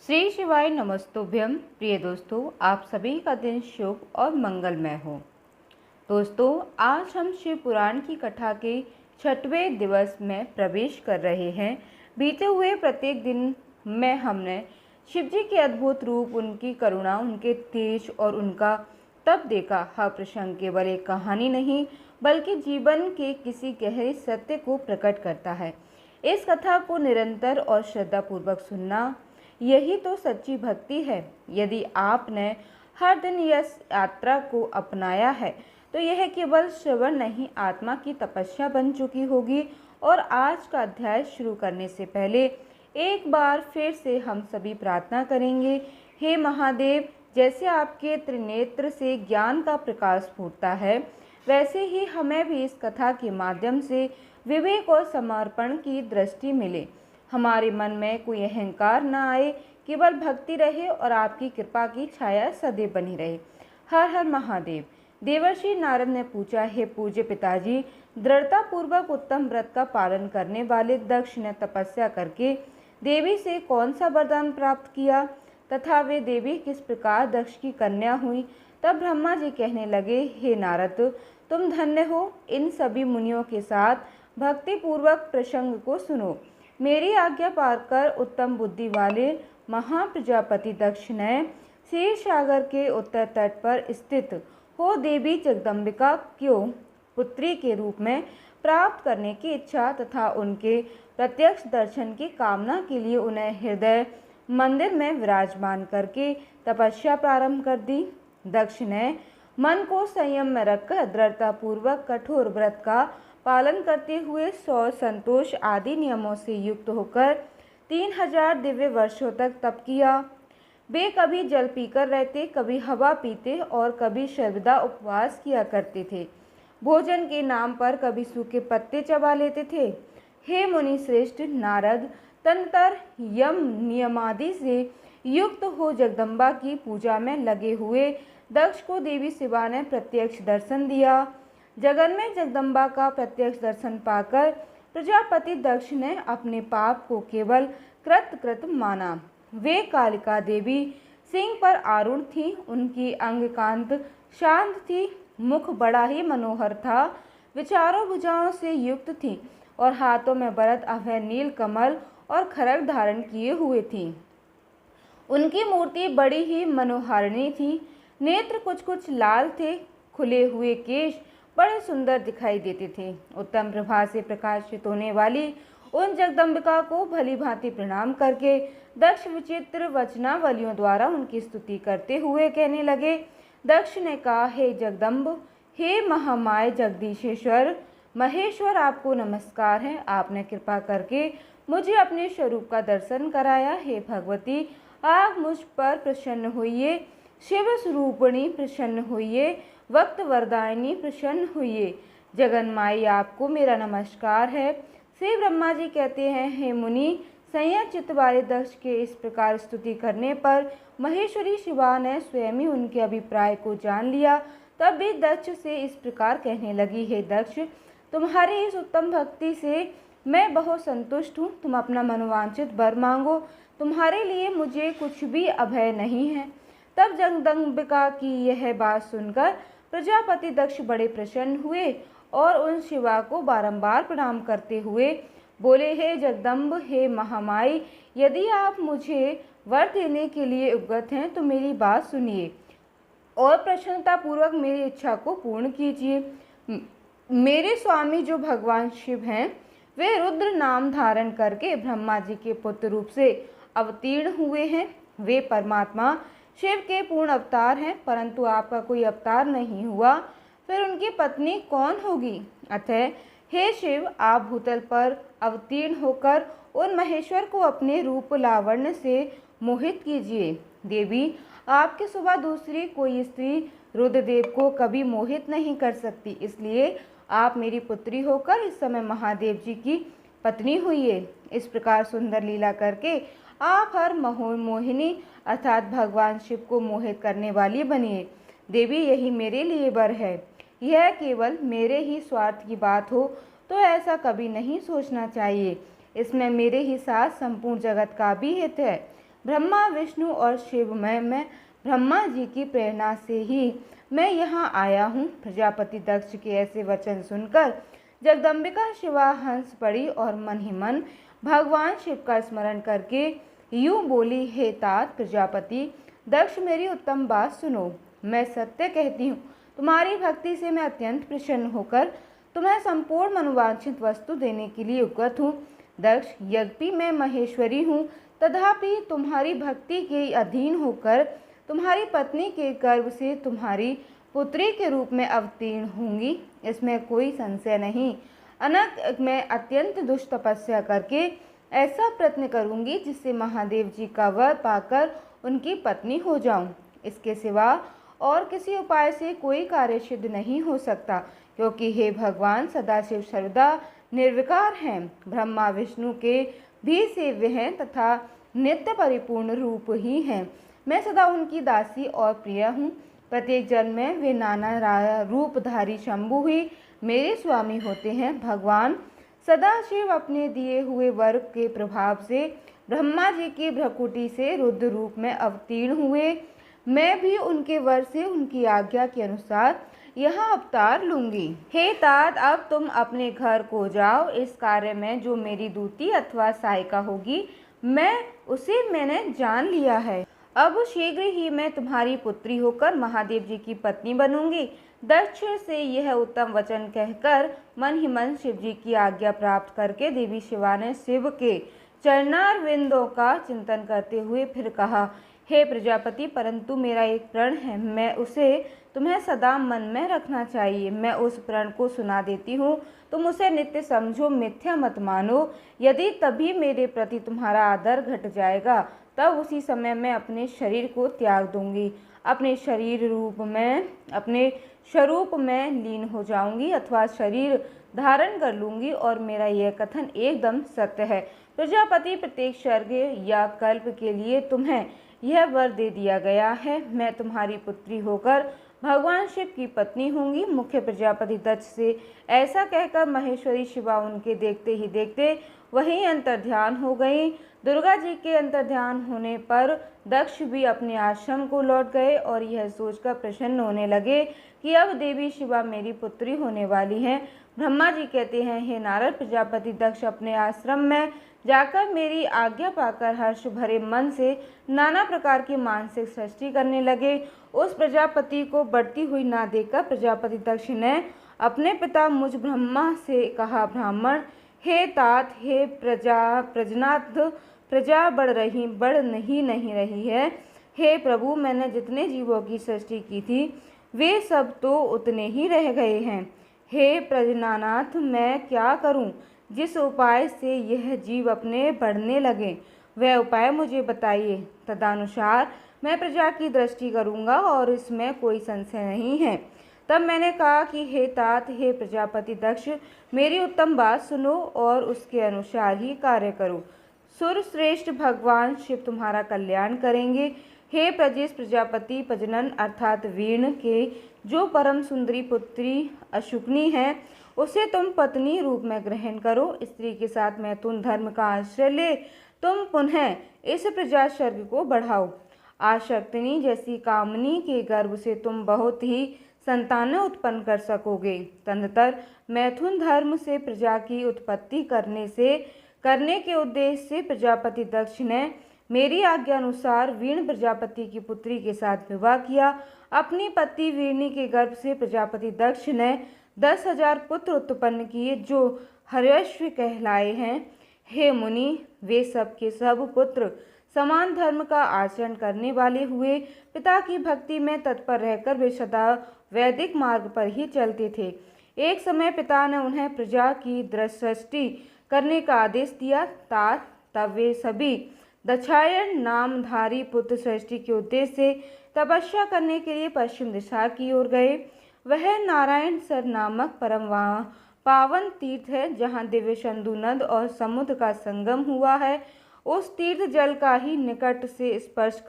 श्री शिवाय नमस्तुभ्यम। प्रिय दोस्तों, आप सभी का दिन शुभ और मंगलमय हो। दोस्तों, आज हम शिव पुराण की कथा के 6वें दिवस में प्रवेश कर रहे हैं। बीते हुए प्रत्येक दिन में हमने शिव जी के अद्भुत रूप, उनकी करुणा, उनके तेज और उनका तप देखा। हर प्रसंग केवल एक कहानी नहीं बल्कि जीवन के किसी गहरे सत्य को प्रकट करता है। इस कथा को निरंतर और श्रद्धापूर्वक सुनना, यही तो सच्ची भक्ति है। यदि आपने हर दिन इस यात्रा को अपनाया है तो यह केवल श्रवण नहीं, आत्मा की तपस्या बन चुकी होगी। और आज का अध्याय शुरू करने से पहले एक बार फिर से हम सभी प्रार्थना करेंगे। हे महादेव, जैसे आपके त्रिनेत्र से ज्ञान का प्रकाश फूटता है, वैसे ही हमें भी इस कथा के माध्यम से विवेक और समर्पण की दृष्टि मिले। हमारे मन में कोई अहंकार न आए, केवल भक्ति रहे और आपकी कृपा की छाया सदैव बनी रहे। हर हर महादेव। देवर्षि नारद ने पूछा, हे पूज्य पिताजी, दृढ़ता पूर्वक उत्तम व्रत का पालन करने वाले दक्ष ने तपस्या करके देवी से कौन सा वरदान प्राप्त किया तथा वे देवी किस प्रकार दक्ष की कन्या हुई? तब ब्रह्मा जी कहने लगे, हे नारद, तुम धन्य हो। इन सभी मुनियों के साथ भक्ति पूर्वक प्रसंग को सुनो। मेरी आज्ञा पाकर उत्तम बुद्धि वाले महाप्रजापति दक्ष ने क्षीर सागर के उत्तर तट पर स्थित हो देवी जगदम्बिका को पुत्री के रूप में प्राप्त करने की इच्छा तथा उनके प्रत्यक्ष दर्शन की कामना के लिए उन्हें हृदय मंदिर में विराजमान करके तपस्या प्रारंभ कर दी। दक्ष ने मन को संयम में रखकर दृढ़तापूर्वक कठोर व्रत का पालन करते हुए 100 संतोष आदि नियमों से युक्त होकर 3000 दिव्य वर्षों तक तप किया। वे कभी जल पीकर रहते, कभी हवा पीते और कभी सर्वदा उपवास किया करते थे। भोजन के नाम पर कभी सूखे पत्ते चबा लेते थे। हे मुनि श्रेष्ठ नारद, तंत्र यम नियमादि से युक्त हो जगदम्बा की पूजा में लगे हुए दक्ष को देवी शिवा ने प्रत्यक्ष दर्शन दिया। जगन में जगदम्बा का प्रत्यक्ष दर्शन पाकर प्रजापति दक्ष ने अपने पाप को केवल कृत माना। वे कालिका देवी सिंह पर आरूढ़ थी। उनकी अंग कांत शांत थी, मुख बड़ा ही मनोहर था, विचारों भुजाओं से युक्त थी और हाथों में वरद अभय नील कमल और खरग धारण किए हुए थी। उनकी मूर्ति बड़ी ही मनोहारिणी थी। नेत्र कुछ कुछ लाल थे, खुले हुए केश बड़े सुंदर दिखाई देते थे। उत्तम प्रभा से प्रकाशित होने वाली उन जगदम्बिका को भली भांति प्रणाम करके दक्ष विचित्र वचनावलियों द्वारा उनकी स्तुति करते हुए कहने लगे। दक्ष ने कहा, हे जगदम्ब, हे महामाय जगदीशेश्वर महेश्वर, आपको नमस्कार है। आपने कृपा करके मुझे अपने स्वरूप का दर्शन कराया। हे भगवती, आप मुझ पर प्रसन्न होइए। शिव स्वरूपिणी प्रसन्न होइए। वक्त वरदायिनी प्रसन्न हुई। जगन्माई, आपको मेरा नमस्कार है। श्री ब्रह्मा जी कहते हैं, हे मुनि, संयत चित्त वाले दक्ष के इस प्रकार स्तुति करने पर महेश्वरी शिवा ने स्वयं ही उनके अभिप्राय को जान लिया। तब भी दक्ष से इस प्रकार कहने लगी, हे दक्ष, तुम्हारी इस उत्तम भक्ति से मैं बहुत संतुष्ट हूँ। तुम अपना मनोवांछित वर मांगो, तुम्हारे लिए मुझे कुछ भी अभय नहीं है। तब जगदम्बिका की यह बात सुनकर प्रजापति दक्ष बड़े प्रसन्न हुए और उन शिवा को बारंबार प्रणाम करते हुए बोले, हे जगदम्ब, हे महामाई, यदि आप मुझे वर देने के लिए उद्यत हैं तो मेरी बात सुनिए और प्रसन्नतापूर्वक मेरी इच्छा को पूर्ण कीजिए। मेरे स्वामी जो भगवान शिव हैं, वे रुद्र नाम धारण करके ब्रह्मा जी के पुत्र रूप से अवतीर्ण हुए हैं। वे परमात्मा शिव के पूर्ण अवतार हैं, परंतु आपका कोई अवतार नहीं हुआ, फिर उनकी पत्नी कौन होगी? अतः हे शिव, आप भूतल पर अवतीर्ण होकर उन महेश्वर को अपने रूप लावण्य से मोहित कीजिए। देवी, आपके सिवा दूसरी कोई स्त्री रुद्रदेव को कभी मोहित नहीं कर सकती, इसलिए आप मेरी पुत्री होकर इस समय महादेव जी की पत्नी हुई। इस प्रकार सुंदर लीला करके आप हर मोहिनी अर्थात भगवान शिव को मोहित करने वाली बनिए। देवी, यही मेरे लिए वर है। यह केवल मेरे ही स्वार्थ की बात हो तो ऐसा कभी नहीं सोचना चाहिए। इसमें मेरे ही साथ संपूर्ण जगत का भी हित है। ब्रह्मा विष्णु और शिव मैं ब्रह्मा जी की प्रेरणा से ही मैं यहाँ आया हूँ। प्रजापति दक्ष के ऐसे वचन सुनकर जगदम्बिका शिवा हंस पड़ी और मन ही मन भगवान शिव का स्मरण करके यूं बोली, हे तात प्रजापति दक्ष, मेरी उत्तम बात सुनो। मैं सत्य कहती हूँ, तुम्हारी भक्ति से मैं अत्यंत प्रसन्न होकर तुम्हें संपूर्ण मनोवांछित वस्तु देने के लिए उद्यत हूँ। दक्ष, यद्यपि मैं महेश्वरी हूँ, तथापि तुम्हारी भक्ति के अधीन होकर तुम्हारी पत्नी के गर्भ से तुम्हारी पुत्री के रूप में अवतीर्ण होंगी, इसमें कोई संशय नहीं। अनंत मैं अत्यंत दुष्ट तपस्या करके ऐसा प्रयत्न करूंगी जिससे महादेव जी का वर पाकर उनकी पत्नी हो जाऊं। इसके सिवा और किसी उपाय से कोई कार्य सिद्ध नहीं हो सकता, क्योंकि हे भगवान सदाशिव सर्वदा निर्विकार हैं, ब्रह्मा विष्णु के भी सेव्य हैं तथा नित्य परिपूर्ण रूप ही हैं। मैं सदा उनकी दासी और प्रिय हूँ। प्रत्येक जन्म में वे नाना रूपधारी शंभु ही मेरे स्वामी होते हैं। भगवान सदाशिव अपने दिए हुए वर के प्रभाव से ब्रह्मा जी की भ्रकुटी से रुद्र रूप में अवतीर्ण हुए। मैं भी उनके वर से उनकी आज्ञा के अनुसार यहाँ अवतार लूंगी। हे तात, अब तुम अपने घर को जाओ। इस कार्य में जो मेरी दूती अथवा सहायिका होगी, मैंने जान लिया है। अब शीघ्र ही मैं तुम्हारी पुत्री होकर महादेव जी की पत्नी बनूंगी। दक्ष से यह उत्तम वचन कहकर मन ही मन शिव जी की आज्ञा प्राप्त करके देवी शिवा ने शिव के चरणारविंदों का चिंतन करते हुए फिर कहा, हे प्रजापति, परंतु मेरा एक प्रण है, मैं उसे तुम्हें सदा मन में रखना चाहिए। मैं उस प्रण को सुना देती हूँ, तुम उसे नित्य समझो, मिथ्या मत मानो। यदि तभी मेरे प्रति तुम्हारा आदर घट जाएगा, तब उसी समय मैं अपने शरीर को त्याग दूंगी, अपने स्वरूप में लीन हो जाऊंगी अथवा शरीर धारण कर लूंगी, और मेरा यह कथन एकदम सत्य है। प्रजापति, प्रत्येक सर्ग या कल्प के लिए तुम्हें यह वर दे दिया गया है। मैं तुम्हारी पुत्री होकर भगवान शिव की पत्नी होंगी। मुख्य प्रजापति दक्ष से ऐसा कहकर महेश्वरी शिवा उनके देखते ही देखते वहीं अंतर्ध्यान हो गई। दुर्गा जी के अंतर्ध्यान होने पर दक्ष भी अपने आश्रम को लौट गए और यह सोचकर प्रसन्न होने लगे कि अब देवी शिवा मेरी पुत्री होने वाली हैं। ब्रह्मा जी कहते हैं, हे नारद, प्रजापति दक्ष अपने आश्रम में जाकर मेरी आज्ञा पाकर हर्ष भरे मन से नाना प्रकार की मानसिक सृष्टि करने लगे। उस प्रजापति को बढ़ती हुई ना देखकर प्रजापति दक्ष ने अपने पिता मुझ ब्रह्मा से कहा, ब्राह्मण, हे तात, हे प्रजनाथ, प्रजा बढ़ नहीं रही है। हे प्रभु, मैंने जितने जीवों की सृष्टि की थी वे सब तो उतने ही रह गए हैं। हे प्रजनानाथ, मैं क्या करूं? जिस उपाय से यह जीव अपने बढ़ने लगे वह उपाय मुझे बताइए, तदनुसार मैं प्रजा की दृष्टि करूंगा और इसमें कोई संशय नहीं है। तब मैंने कहा कि हे तात, हे प्रजापति दक्ष, मेरी उत्तम बात सुनो और उसके अनुसार ही कार्य करो। सुरश्रेष्ठ भगवान शिव तुम्हारा कल्याण करेंगे। हे प्रजेश प्रजापति, प्रजनन अर्थात वीर्ण के जो परम सुंदरी पुत्री अशुकनी है, उसे तुम पत्नी रूप में ग्रहण करो। स्त्री के साथ मैथुन धर्म का आश्रय ले तुम पुनः इस प्रजा सर्ग को बढ़ाओ। आशक्तिनी जैसी कामनी के गर्भ से तुम बहुत ही संतानें उत्पन्न कर सकोगे। तदनंतर मैथुन धर्म से प्रजा की उत्पत्ति करने के उद्देश्य से प्रजापति दक्ष ने मेरी आज्ञा अनुसार वीण प्रजापति की पुत्री के साथ विवाह किया। अपनी पत्नी वीणी के गर्भ से प्रजापति दक्ष ने 10,000 पुत्र उत्पन्न किए जो हर्यश्व कहलाए हैं। हे मुनि, वे सब के सब पुत्र समान धर्म का आचरण करने वाले हुए। पिता की भक्ति में तत्पर रहकर वे सदा वैदिक मार्ग पर ही चलते थे। एक समय पिता ने उन्हें प्रजा की सृष्टि करने का आदेश दिया। तब वे सभी दक्षायन नामधारी पुत्र सृष्टि के उद्देश्य से तपस्या करने के लिए पश्चिम दिशा की ओर गए। वह नारायण सर नामक परम पावन तीर्थ है, जहाँ दिव्य शंदु नद और समुद्र का संगम हुआ है। उस तीर्थ जल का ही निकट से स्पर्श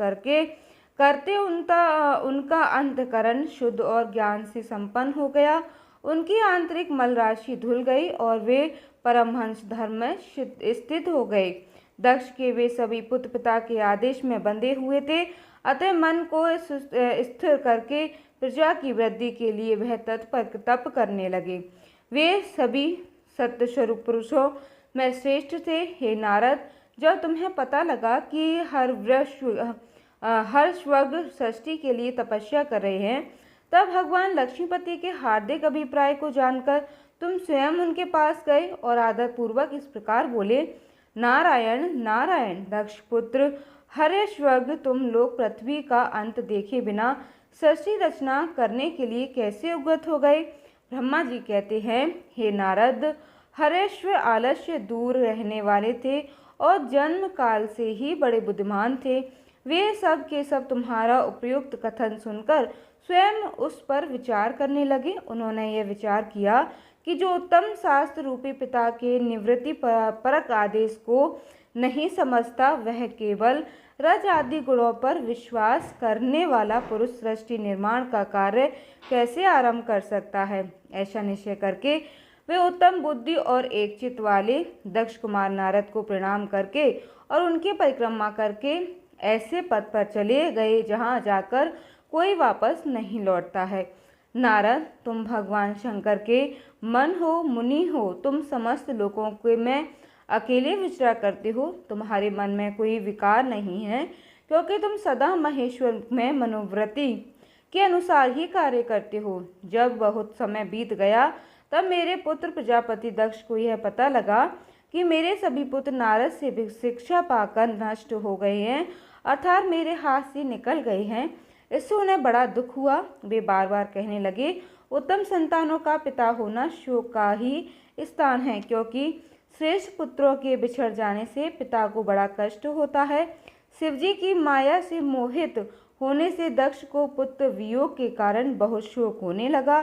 करते उनका अंतकरण शुद्ध और ज्ञान से संपन्न हो गया। उनकी आंतरिक मल राशि धुल गई और वे परमहंस धर्म में स्थित हो गए। दक्ष के वे सभी पुत्र पिता के आदेश में बंधे हुए थे, अतः मन को स्थिर करके प्रजा की वृद्धि के लिए वह तप करने लगे। वे सभी सत्य स्वरूप पुरुषों में श्रेष्ठ थे। हे नारद, जब तुम्हें पता लगा कि हर्षवर्ग षष्ठी के लिए तपस्या कर रहे हैं, तब भगवान लक्ष्मीपति के हार्दिक अभिप्राय को जानकर तुम स्वयं उनके पास गए और आदर पूर्वक इस प्रकार बोले, नारायण नारायण, दक्ष पुत्र हर्षवर्ग, तुम लोग पृथ्वी का अंत देखे बिना सृष्टि रचना करने के लिए कैसे उद्यत हो गए। ब्रह्मा जी कहते हैं, हे नारद, हर्षव आलस्य दूर रहने वाले थे और जन्म काल से ही बड़े बुद्धिमान थे। वे सब के सब तुम्हारा उपयुक्त कथन सुनकर स्वयं उस पर विचार करने लगे। उन्होंने यह विचार किया कि जो उत्तम शास्त्र रूपी पिता के निवृत्ति परक आदेश को नहीं समझता, वह केवल रज आदि गुणों पर विश्वास करने वाला पुरुष सृष्टि निर्माण का कार्य कैसे आरंभ कर सकता है। ऐसा निश्चय करके वे उत्तम बुद्धि और एकचित्त वाले दक्ष कुमार नारद को प्रणाम करके और उनकी परिक्रमा करके ऐसे पथ पर चले गए जहाँ जाकर कोई वापस नहीं लौटता है। नारद, तुम भगवान शंकर के मन हो, मुनि हो, तुम समस्त लोगों के में अकेले विचरा करते हो। तुम्हारे मन में कोई विकार नहीं है, क्योंकि तुम सदा महेश्वर में मनोवृत्ति के अनुसार ही कार्य करते हो। जब बहुत समय बीत गया, तब मेरे पुत्र प्रजापति दक्ष को यह पता लगा कि मेरे सभी पुत्र नारद से शिक्षा पाकर नष्ट हो गए हैं, अर्थात मेरे हाथ से निकल गए हैं। इससे उन्हें बड़ा दुख हुआ। वे बार बार कहने लगे, उत्तम संतानों का पिता होना शोक का ही स्थान है, क्योंकि श्रेष्ठ पुत्रों के बिछड़ जाने से पिता को बड़ा कष्ट होता है। शिवजी की माया से मोहित होने से दक्ष को पुत्र वियोग के कारण बहुत शोक होने लगा।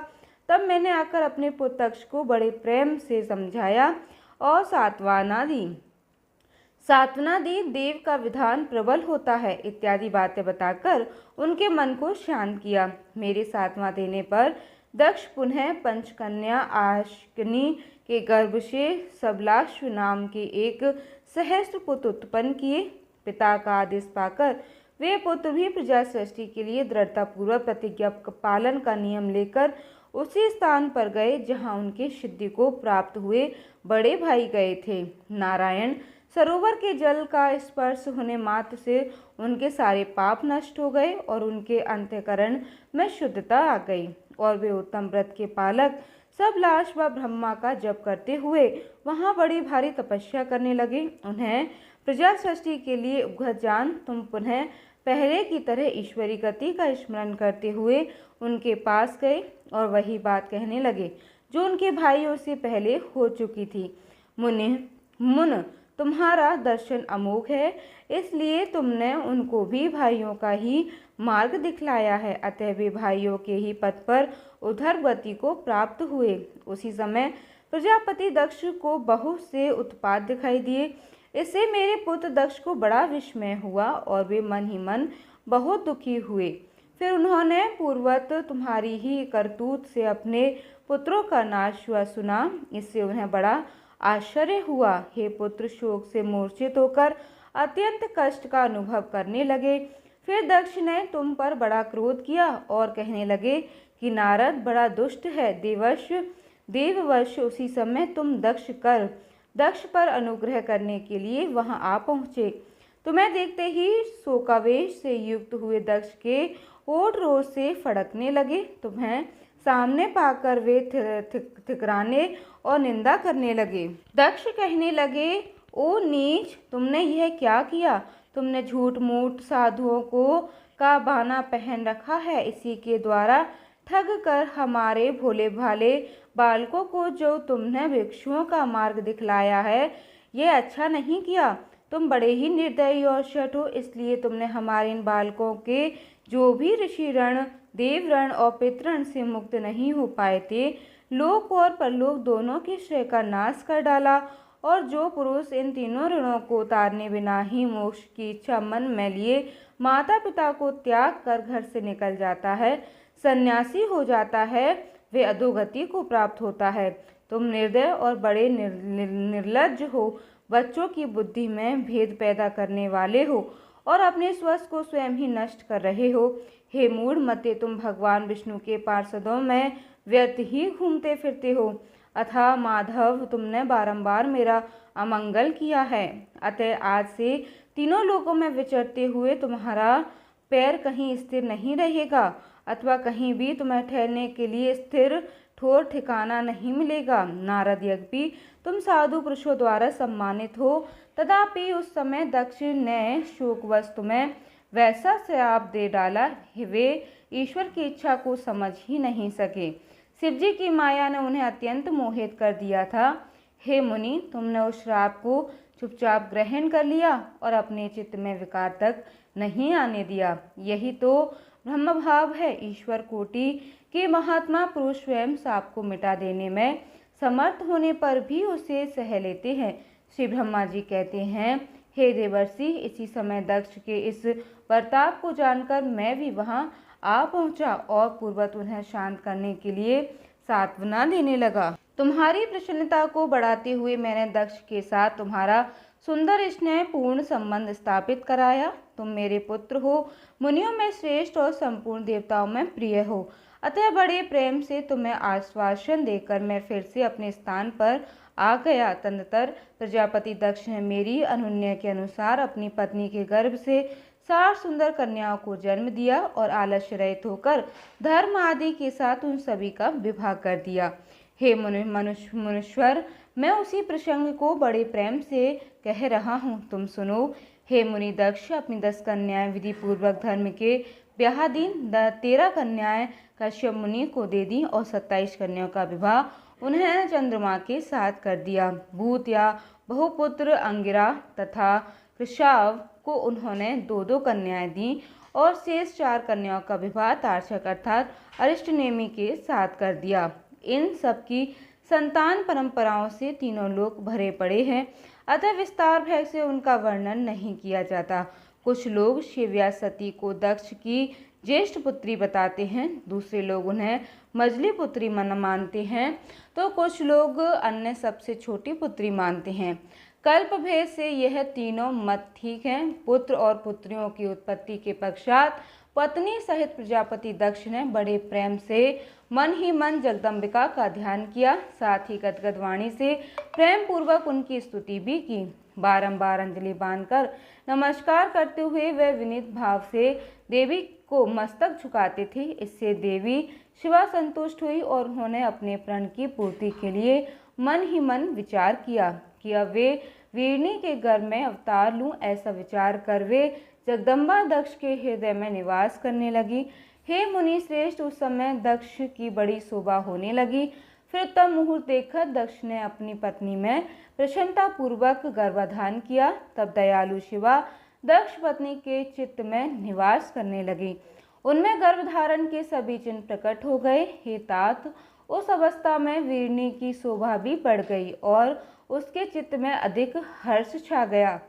तब मैंने आकर अपने पुत्र दक्ष को बड़े प्रेम से समझाया और सांत्वना दी। देव का विधान प्रबल होता है इत्यादि बातें बताकर उनके मन को शांत किया। मेरे सांत्वना देने पर दक्ष पुनः पंचकन्या आश्किनी के गर्भ से सबलाश्व नाम के एक सहस्त्र पुत्र उत्पन्न किए। पिता का आदेश पाकर वे पुत्र भी प्रजा सृष्टि के लिए दृढ़तापूर्वक प्रतिज्ञा पालन का नियम लेकर उसी स्थान पर गए जहां उनके सिद्धि को प्राप्त हुए बड़े भाई गए थे। नारायण, सरोवर के जल का स्पर्श होने मात्र से उनके सारे पाप नष्ट हो गए और उनके अंतःकरण में शुद्धता आ गई और वे उत्तम व्रत के पालक सबलाश व ब्रह्मा का जप करते हुए वहां बड़ी भारी तपस्या करने लगे। उन्हें प्रजा सृष्टि के लिए उद्यत जान तुम पुनः पहले की तरह ईश्वरी गति का स्मरण करते हुए उनके पास गए और वही बात कहने लगे जो उनके भाइयों से पहले हो चुकी थी। मुन, तुम्हारा दर्शन अमोघ है, इसलिए तुमने उनको भी भाइयों का ही मार्ग दिखलाया है। अतः वे भाइयों के ही पथ पर उधर गति को प्राप्त हुए। उसी समय प्रजापति दक्ष को बहुत से उत्पात दिखाई दिए। इससे मेरे पुत्र दक्ष को बड़ा विस्मय हुआ और वे मन ही मन बहुत दुखी हुए। फिर उन्होंने पूर्वत तुम्हारी ही करतूत से अपने पुत्रों का नाश हुआ सुना। इससे उन्हें बड़ा आश्चर्य हुआ। हे पुत्र, शोक से मूर्छित होकर अत्यंत कष्ट का अनुभव करने लगे। फिर दक्ष ने तुम पर बड़ा क्रोध किया और कहने लगे कि नारद बड़ा दुष्ट है। देववश उसी समय तुम दक्ष पर अनुग्रह करने के लिए वहां आ पहुँचे। तुम्हें देखते ही शोकावेश से युक्त हुए दक्ष के ओठ रोज से फड़कने लगे। तुम्हें सामने पाकर वे ठिकराने और निंदा करने लगे। दक्ष कहने लगे, ओ नीच, तुमने यह क्या किया? तुमने झूठ मूठ साधुओं का बहाना पहन रखा है। इसी के द्वारा ठग कर हमारे भोले भाले बालकों को जो तुमने भिक्षुओं का मार्ग दिखलाया है, यह अच्छा नहीं किया। तुम बड़े ही निर्दयी और शठ हो, इसलिए तुमने हमारे इन बालकों के जो भी ऋषि ऋण, देव ऋण और पितृण से मुक्त नहीं हो पाए थे, लोक और परलोक दोनों के श्रेय का नाश कर डाला। और जो पुरुष इन तीनों ऋणों को उतारने बिना ही मोक्ष की इच्छा मन में लिए माता पिता को त्याग कर घर से निकल जाता है, सन्यासी हो जाता है, वे अधोगति को प्राप्त होता है। तुम निर्दय और बड़े निर्लज्ज हो। बच्चों की बुद्धि में भेद पैदा करने वाले हो और अपने स्वस्थ को स्वयं ही नष्ट कर रहे हो। हे मूढ़ मते, तुम भगवान विष्णु के पार्षदों में व्यर्थ ही घूमते फिरते हो। अतः माधव, तुमने बारंबार मेरा अमंगल किया है, अतः आज से तीनों लोकों में विचरते हुए तुम्हारा पैर कहीं स्थिर नहीं रहेगा, अथवा कहीं भी तुम्हें ठहरने के लिए स्थिर ठोर ठिकाना नहीं मिलेगा। नारद, यद्यपि तुम साधु पुरुषों द्वारा सम्मानित हो, तथापि उस समय दक्ष ने शोकवश तुम्हें वैसा श्राप दे डाला, वे ईश्वर की इच्छा को समझ ही नहीं सके। शिवजी की माया ने उन्हें अत्यंत मोहित कर दिया था। हे मुनि, तुमने उस श्राप को चुपचाप ग्रहण कर लिया और अपने चित्त में विकार तक नहीं आने दिया। यही तो ब्रह्म भाव है। ईश्वर कोटि के महात्मा पुरुष स्वयं श्राप को मिटा देने में समर्थ होने पर भी उसे सह लेते हैं। श्री ब्रह्मा जी कहते हैं, हे देवर्षि, इसी समय दक्ष के इस बर्ताव को जानकर मैं भी वहां आ पहुंचा और पूर्वत उन्हें शांत करने के लिए सांत्वना देने लगा। तुम्हारी प्रसन्नता को बढ़ाते हुए मैंने दक्ष के साथ तुम्हारा सुंदर स्नेहपूर्ण संबंध स्थापित कराया। तुम मेरे पुत्र हो, मुनियों में श्रेष्ठ और संपूर्ण देवताओं में प्रिय हो, अतः बड़े प्रेम से तुम्हें आश्वासन देकर मैं फिर से अपने स्थान पर आ गया। तदनंतर प्रजापति दक्ष ने मेरी अनुज्ञा के अनुसार अपनी पत्नी के गर्भ से 60 सुंदर कन्याओं को जन्म दिया और आलस्य रहित होकर धर्म आदि के साथ उन सभी का विवाह कर दिया। हे मुनीश्वर, मैं उसी प्रसंग को बड़े प्रेम से कह रहा हूँ, तुम सुनो। हे मुनि दक्ष, अपनी 10 कन्याएं विधि पूर्वक धर्म के ब्याहदीन 13 कन्याएं कश्यप मुनि को दे दी और 27 कन्याओं का विवाह उन्हें चंद्रमा के साथ कर दिया। भूत या बहुपुत्र अंगिरा तथा कृशाव को उन्होंने 2-2 कन्याएं दी और शेष 4 कन्याओं का विवाह तार्क्षक अर्थात अरिष्टनेमि के साथ कर दिया। इन सब की संतान परंपराओं से तीनों लोक भरे पड़े हैं, अतः विस्तार भय से उनका वर्णन नहीं किया जाता। कुछ लोग शिव या सती को दक्ष की ज्येष्ठ पुत्री बताते हैं, दूसरे लोग उन्हें मझली पुत्री मानते हैं, तो कुछ लोग अन्य सबसे छोटी पुत्री मानते हैं। कल्प भेद से यह तीनों मत ठीक हैं। पुत्र और पुत्रियों की उत्पत्ति के पश्चात पत्नी सहित प्रजापति दक्ष ने बड़े प्रेम से मन ही मन जगदम्बिका का ध्यान किया, साथ ही गदगद वाणी से प्रेम पूर्वक उनकी स्तुति भी की। बारंबार अंजलि बांधकर नमस्कार करते हुए वे विनीत भाव से देवी को मस्तक झुकाते थे। इससे देवी शिवा संतुष्ट हुई और उन्होंने अपने प्रण की पूर्ति के लिए मन ही मन विचार किया कि अब वे वीरनी के गर्भ में अवतार लूं। ऐसा विचार कर वे जगदम्बा दक्ष के हृदय में निवास करने लगी। हे मुनि श्रेष्ठ, उस समय दक्ष की बड़ी शोभा होने लगी। फिर उत्तम मुहूर्त देखकर दक्ष ने अपनी पत्नी में प्रसन्नता पूर्वक गर्भाधान किया। तब दयालु शिवा दक्ष पत्नी के चित्त में निवास करने लगी। उनमें गर्भधारण के सभी चिन्ह प्रकट हो गए। हे तात, उस अवस्था में वीरनी की शोभा भी बढ़ गई और उसके चित्त में अधिक हर्ष छा गया।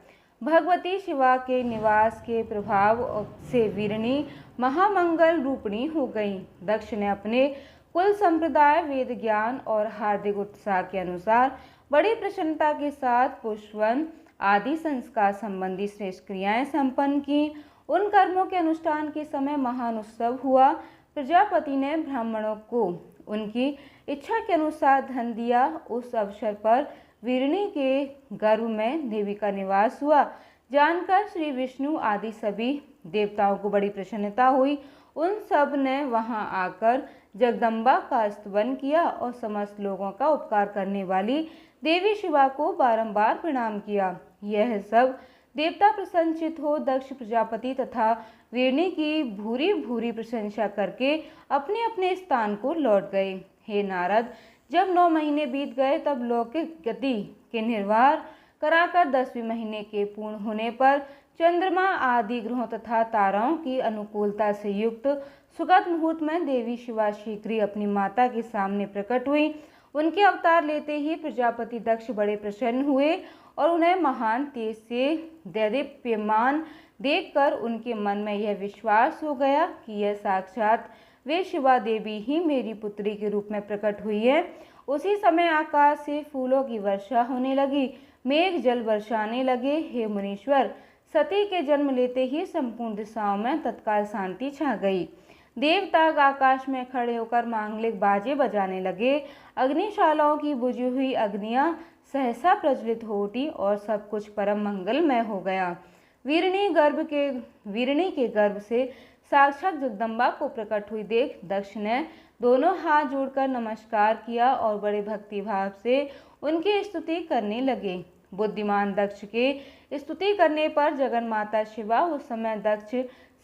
भगवती शिवा के निवास के प्रभाव से वीरनी महामंगल रूपिणी हो गई। दक्ष ने अपने कुल संप्रदाय, वेद ज्ञान और हार्दिक उत्साह के अनुसार बड़ी प्रसन्नता के साथ पुष्पवन आदि संस्कार संबंधी श्रेष्ठ क्रियाएं संपन्न की। उन कर्मों के अनुष्ठान के समय महान उत्सव हुआ। प्रजापति ने ब्राह्मणों को उनकी इच्छा के अनुसार धन दिया। उस अवसर पर वीरनी के गर्भ में देवी का निवास हुआ। जानकर श्री विष्णु आदि सभी देवताओं को बड़ी प्रसन्नता हुई। उन सब ने वहां आकर जगदम्बा का स्तवन किया और समस्त लोगों का उपकार करने वाली देवी शिवा को बारंबार प्रणाम किया। यह सब देवता प्रसन्नचित हो दक्ष प्रजापति तथा वीरनी की भूरी भूरी प्रशंसा करके अपने अपने स्थान को लौट गए। हे नारद, जब 9 महीने बीत गए तब लौकिक गति के निर्वाह कराकर 10वें महीने के पूर्ण होने पर चंद्रमा आदि ग्रहों तथा ताराओं की अनुकूलता से युक्त सुगत मुहूर्त में देवी शिवा शीघ्र ही अपनी माता के सामने प्रकट हुई। उनके अवतार लेते ही प्रजापति दक्ष बड़े प्रसन्न हुए और उन्हें महान तेज से दैदीप्यमान देखकर उनके मन में यह विश्वास हो गया कि यह साक्षात वे शिवा देवी ही मेरी पुत्री के रूप में प्रकट हुई है। उसी समय आकाश से फूलों की वर्षा होने लगी। मेघ जल बरसाने लगे। हे मुनीश्वर, सती के जन्म लेते ही संपूर्ण दिशाओं में तत्काल शांति छा गई। देवता आकाश में खड़े होकर मांगलिक बाजे बजाने लगे। अग्निशालाओं की बुझी हुई अग्नियां सहसा प्रज्वलित हो उठी और सब कुछ परम मंगलमय हो गया। वीरणी के गर्भ से साक्षात जगदम्बा को प्रकट हुई देख दक्ष ने दोनों हाथ जोड़कर नमस्कार किया और बड़े भक्ति भाव से उनकी स्तुति करने लगे। बुद्धिमान दक्ष के स्तुति करने पर जगन माता शिवा उस समय दक्ष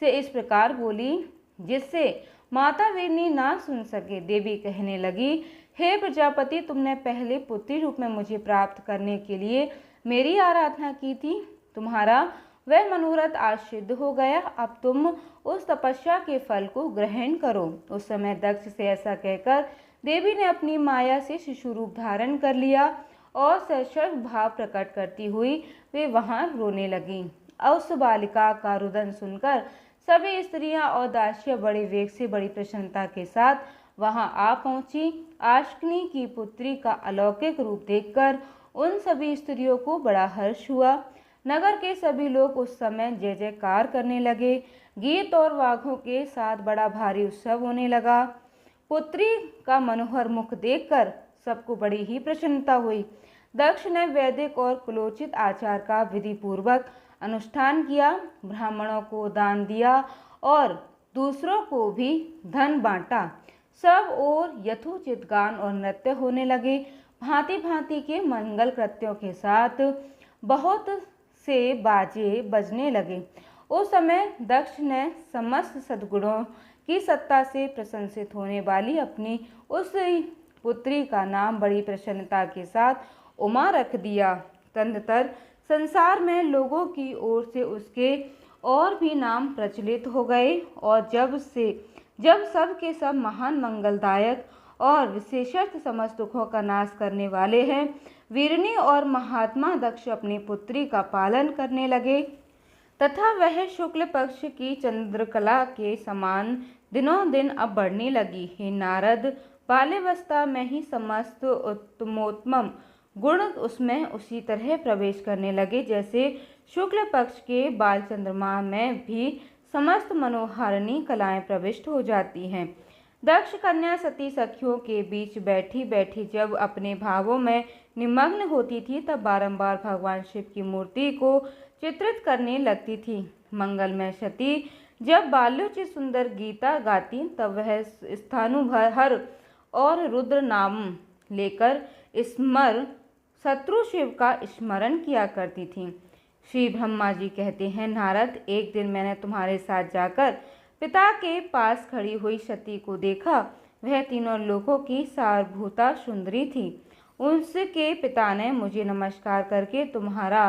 से इस प्रकार बोली, जिससे माता वीरणी ना सुन सके। देवी कहने लगी, हे प्रजापति, तुमने पहले पुत्री रूप में मुझे प्राप्त करने के लिए मेरी आराधना की थी। तुम्हारा वह मनोरथ आज सिद्ध हो गया। अब तुम उस तपस्या के फल को ग्रहण करो। उस समय दक्ष से ऐसा कहकर देवी ने अपनी माया से शिशु रूप धारण कर लिया और सशक्त भाव प्रकट करती हुई वे वहां रोने लगीं। उस बालिका का रुदन सुनकर सभी स्त्रियां और दासियां बड़े वेग से बड़ी प्रसन्नता के साथ वहां आ पहुंची। आशकनी की पुत्री का अलौकिक रूप देखकर उन सभी स्त्रियों को बड़ा हर्ष हुआ। नगर के सभी लोग उस समय जय जयकार करने लगे। गीत और वाघों के साथ बड़ा भारी उत्सव होने लगा। पुत्री का मनोहर मुख देखकर सबको बड़ी ही प्रसन्नता हुई। दक्ष ने वैदिक और कुलोचित आचार का विधि पूर्वक अनुष्ठान किया, ब्राह्मणों को दान दिया और दूसरों को भी धन बांटा। सब और यथोचित गान और नृत्य होने लगे। भांति भांति के मंगल कृत्यों के साथ बहुत से बाजे बजने लगे। उस समय दक्ष ने समस्त सद्गुणों की सत्ता से प्रशंसित होने वाली अपनी उस पुत्री का नाम बड़ी प्रसन्नता के साथ उमा रख दिया। तदनंतर संसार में लोगों की ओर से उसके और भी नाम प्रचलित हो गए और जब सब के सब महान मंगलदायक और विशेषतः समस्त दुखों का नाश करने वाले हैं, वीरणी और महात्मा दक्ष अपनी पुत्री का पालन करने लगे तथा वह शुक्ल पक्ष की चंद्रकला के समान दिनों दिन अब बढ़ने लगी। हे नारद, बाल्यावस्था में ही समस्त उत्तमोत्तम गुण उसमें उसी तरह प्रवेश करने लगे जैसे शुक्ल पक्ष के बाल चंद्रमा में भी समस्त मनोहारिणी कलाएं प्रविष्ट हो जाती हैं। दक्ष कन्या सती सखियों के बीच बैठी बैठी जब अपने भावों में निमग्न होती थी तब बारंबार भगवान शिव की मूर्ति को चित्रित करने लगती थी। मंगलमय सती जब बाल्योचित सुंदर गीता गाती तब वह स्थाणुहर और रुद्र नाम लेकर शत्रु शिव का स्मरण किया करती थी। श्री ब्रह्मा जी कहते हैं, नारद, एक दिन मैंने तुम्हारे साथ जाकर पिता के पास खड़ी हुई सती को देखा। वह तीनों लोकों की सारभूता सुंदरी थी। उसके पिता ने मुझे नमस्कार करके तुम्हारा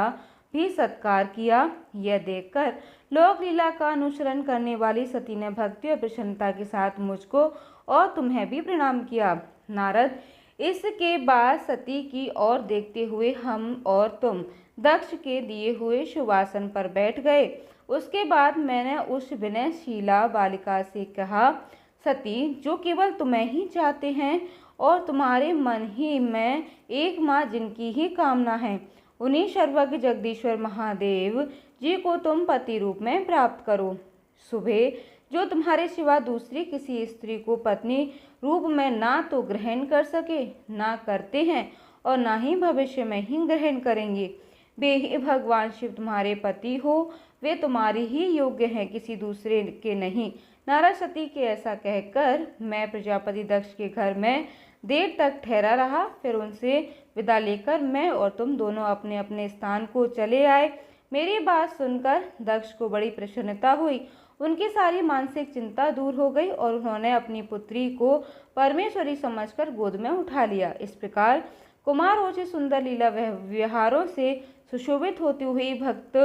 भी सत्कार किया। यह देखकर लोक लीला का अनुसरण करने वाली सती ने भक्ति और प्रसन्नता के साथ मुझको और तुम्हें भी प्रणाम किया। नारद, इसके बाद सती की ओर देखते हुए हम और तुम दक्ष के दिए हुए शुभासन पर बैठ गए। उसके बाद मैंने उस विनयशीला बालिका से कहा, सती, जो केवल तुम्हें ही चाहते हैं और तुम्हारे मन ही में एक माँ जिनकी ही कामना है, उन्हीं सर्वज्ञ जगदीश्वर महादेव जी को तुम पति रूप में प्राप्त करो। सुबह जो तुम्हारे सिवा दूसरी किसी स्त्री को पत्नी रूप में ना तो ग्रहण कर सके, ना करते हैं और ना ही भविष्य में ही ग्रहण करेंगे, वे ही भगवान शिव तुम्हारे पति हो। वे तुम्हारी ही योग्य हैं, किसी दूसरे के नहीं। नारद, सती के ऐसा कहकर मैं प्रजापति दक्ष के घर में देर तक ठहरा रहा। फिर उनसे विदा लेकर मैं और तुम दोनों अपने अपने स्थान को चले आए। मेरी बात सुनकर दक्ष को बड़ी प्रसन्नता हुई। उनकी सारी मानसिक चिंता दूर हो गई और उन्होंने अपनी पुत्री को परमेश्वरी समझकर गोद में उठा लिया। इस प्रकार कुमारों से सुंदर लीला व्यवहारों से सुशोभित होती हुई भक्त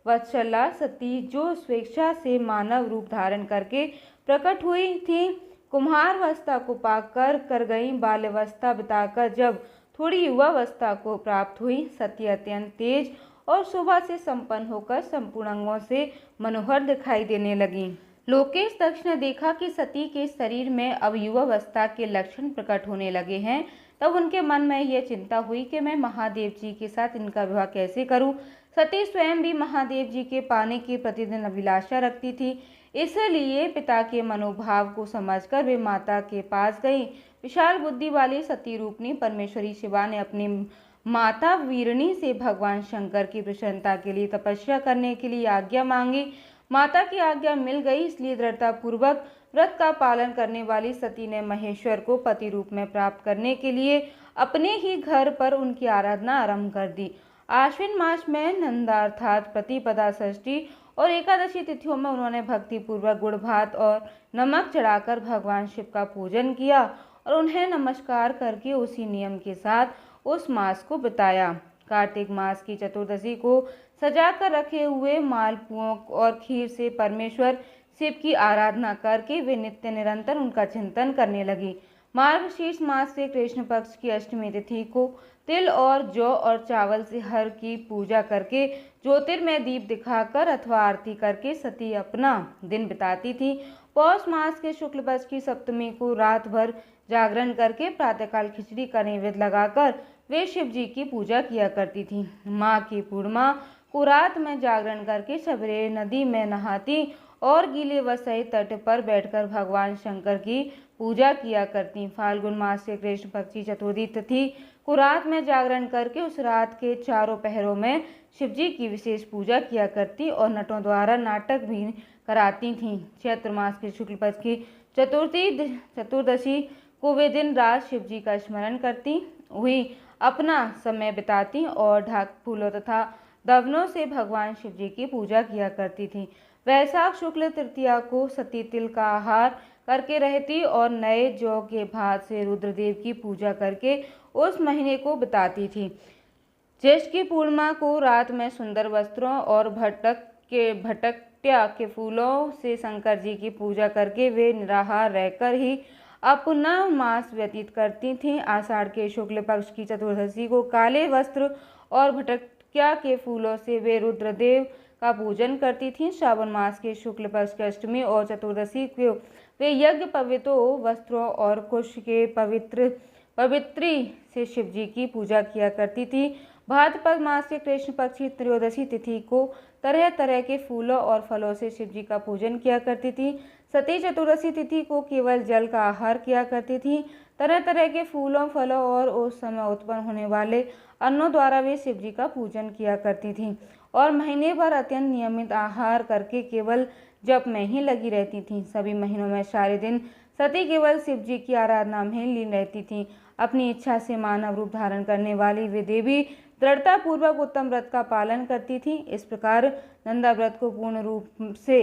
वत्सला सती, जो स्वेच्छा से मानव रूप धारण करके प्रकट हुई थी, कुम्हारावस्था को पाकर कर गई। बाल्यावस्था बिताकर जब थोड़ी युवावस्था को प्राप्त हुई, सती अत्यंत तेज और शोभा से संपन्न होकर संपूर्ण अंगों से मनोहर दिखाई देने लगी। लोकेश दक्ष ने देखा कि सती के शरीर में अब युवावस्था के लक्षण प्रकट होने लगे हैं। तब उनके मन में यह चिंता हुई कि मैं महादेव जी के साथ इनका विवाह कैसे करूं। सती स्वयं भी महादेव जी के पाने की प्रतिदिन अभिलाषा रखती थी, इसलिए पिता के मनोभाव को समझकर वे माता के पास गई। विशाल बुद्धि वाली सती रूपनी परमेश्वरी शिवा ने अपनी माता वीरणी से भगवान शंकर की प्रसन्नता के लिए तपस्या करने के लिए आज्ञा मांगी। माता की आज्ञा मिल गई, इसलिए दृढ़ता पूर्वक व्रत का पालन करने वाली सती ने महेश्वर को पति रूप में प्राप्त करने के लिए अपने ही घर पर उनकी आराधना आरंभ कर दी। आश्विन मास में नंदा अर्थात प्रतिपदा, षष्ठी और एकादशी तिथियों में उन्होंने भक्ति पूर्वक गुड़ भात और नमक चढ़ाकर भगवान शिव का पूजन किया और उन्हें नमस्कार करके उसी नियम के साथ उस मास को बिताया। कार्तिक मास की चतुर्दशी को सजा कर रखे हुए मालपुओं और खीर से परमेश्वर शिव की आराधना करके वे नित्य निरंतर उनका चिंतन करने लगी। मार्गशीर्ष मास से कृष्ण पक्ष की अष्टमी तिथि को तिल और जौ और चावल से हर की पूजा करके ज्योतिर्मय दीप दिखाकर अथवा आरती करके सती अपना दिन बिताती थी। पौष मास के शुक्ल पक्ष की सप्तमी को रात भर जागरण करके प्रातःकाल खिचड़ी का नैवेद्य लगाकर वे शिव जी की पूजा किया करती थी। माँ की पूर्णिमा को रात में जागरण करके सवेरे नदी में नहाती और गीले व सहित तट पर बैठकर भगवान शंकर की पूजा किया करती। फाल्गुन मास के कृष्ण पक्ष की चतुर्थी तिथि को रात में जागरण करके उस रात के चारों पहरों में शिवजी की विशेष पूजा किया करती और नटों द्वारा नाटक भी कराती थीं। चैत्र मास के शुक्ल पक्ष की चतुर्दशी को वे दिन रात शिवजी का स्मरण करती हुई अपना समय बिताती और ढाक फूलों तथा दवनों से भगवान शिवजी की पूजा किया करती थी। वैशाख शुक्ल तृतीया को सती तिल का आहार करके रहती और नए जौ के भात से रुद्रदेव की पूजा करके उस महीने को बिताती थी। ज्येष्ठ की पूर्णिमा को रात में सुंदर वस्त्रों और भटक्या के फूलों से शंकर जी की पूजा करके वे निराहार रहकर ही अपना मास व्यतीत करती थीं। आषाढ़ के शुक्ल पक्ष की चतुर्दशी को काले वस्त्र और भटक्या के फूलों से वे रुद्रदेव का पूजन करती थीं। श्रावण मास के शुक्ल पक्ष की अष्टमी और चतुर्दशी को वे यज्ञ पवित्रों वस्त्रों और कुश के पवित्री से शिव जी की पूजा किया करती थी। भाद्रपद मास के कृष्ण पक्ष की त्रयोदशी तिथि को तरह तरह के फूलों और फलों से शिव जी का पूजन किया करती थी। सती चतुर्दशी तिथि को केवल जल का आहार किया करती थी। तरह तरह के फूलों, फलों और उस समय उत्पन्न होने वाले अन्नों द्वारा वे शिव जी का पूजन किया करती थी और महीने भर अत्यंत नियमित आहार करके केवल जप में ही लगी रहती थीं। सभी महीनों में सारे दिन सती केवल शिव जी की आराधना में लीन रहती थीं। अपनी इच्छा से मानव रूप धारण करने वाली वे देवी दृढ़ता पूर्वक उत्तम व्रत का पालन करती थीं। इस प्रकार नंदा व्रत को पूर्ण रूप से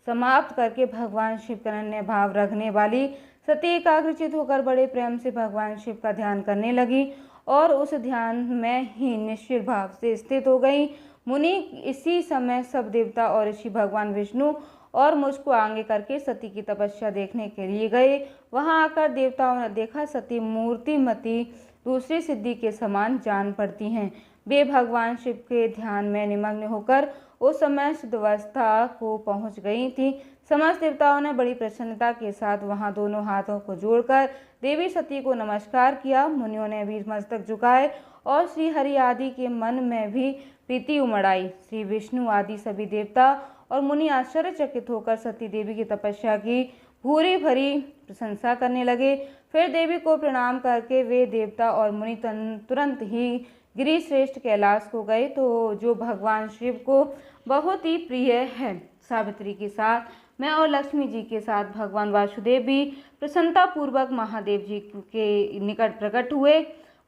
समाप्त करके भगवान शिव का अनन्य भाव रखने वाली सती एकाग्रचित होकर बड़े प्रेम से भगवान शिव का ध्यान करने लगी और उस ध्यान में ही निश्चल भाव से स्थित हो गई। मुनि इसी समय सब देवता और ऋषि भगवान विष्णु और मुझको आगे करके सती की तपस्या देखने के लिए गए। वहां आकर देवताओं ने देखा सती मूर्तिमती दूसरी सिद्धि के समान जान पड़ती हैं। वे भगवान शिव के ध्यान में निमग्न होकर उस समय सिद्धावस्था को पहुंच गई थी। समस्त देवताओं ने बड़ी प्रसन्नता के साथ वहां दोनों हाथों को जोड़कर देवी सती को नमस्कार किया। मुनियों ने भी मस्तक झुकाए और श्री हरि आदि के मन में भी प्रीति उमड़ाई। श्री विष्णु आदि सभी देवता और मुनि आश्चर्यचकित होकर सती देवी की तपस्या की भूरी भरी प्रशंसा करने लगे। फिर देवी को प्रणाम करके वे देवता और मुनि तुरंत ही गिरिश्रेष्ठ कैलाश को गए, तो जो भगवान शिव को बहुत ही प्रिय है। सावित्री के साथ मैं और लक्ष्मी जी के साथ भगवान वासुदेव भी प्रसन्नता पूर्वक महादेव जी के निकट प्रकट हुए।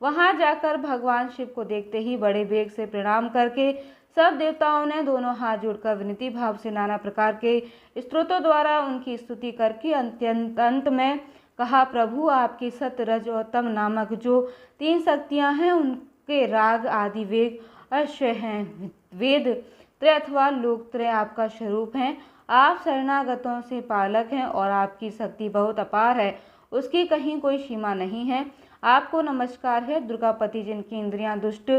वहां जाकर भगवान शिव को देखते ही बड़े वेग से प्रणाम करके सब देवताओं ने दोनों हाथ जोड़कर विनती भाव से नाना प्रकार के स्तोत्रों द्वारा उनकी स्तुति करके अंत में कहा, प्रभु आपकी सत रज और तम नामक जो 3 शक्तियां हैं उनके राग आदि वेग अश्व हैं। वेद त्रय अथवा लोक त्रय आपका स्वरूप हैं। आप शरणागतों से पालक हैं और आपकी शक्ति बहुत अपार है, उसकी कहीं कोई सीमा नहीं है। आपको नमस्कार है। दुर्गापति जिनकी इंद्रियां दुष्ट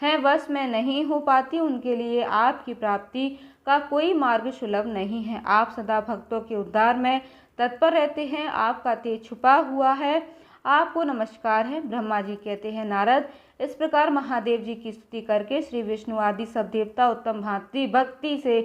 हैं, वश में नहीं हो पाती, उनके लिए आपकी प्राप्ति का कोई मार्ग सुलभ नहीं है। आप सदा भक्तों के उद्धार में तत्पर रहते हैं। आपका तेज छुपा हुआ है। आपको नमस्कार है। ब्रह्मा जी कहते हैं, नारद, इस प्रकार महादेव जी की स्तुति करके श्री विष्णु आदि सब देवता उत्तम भांति भक्ति से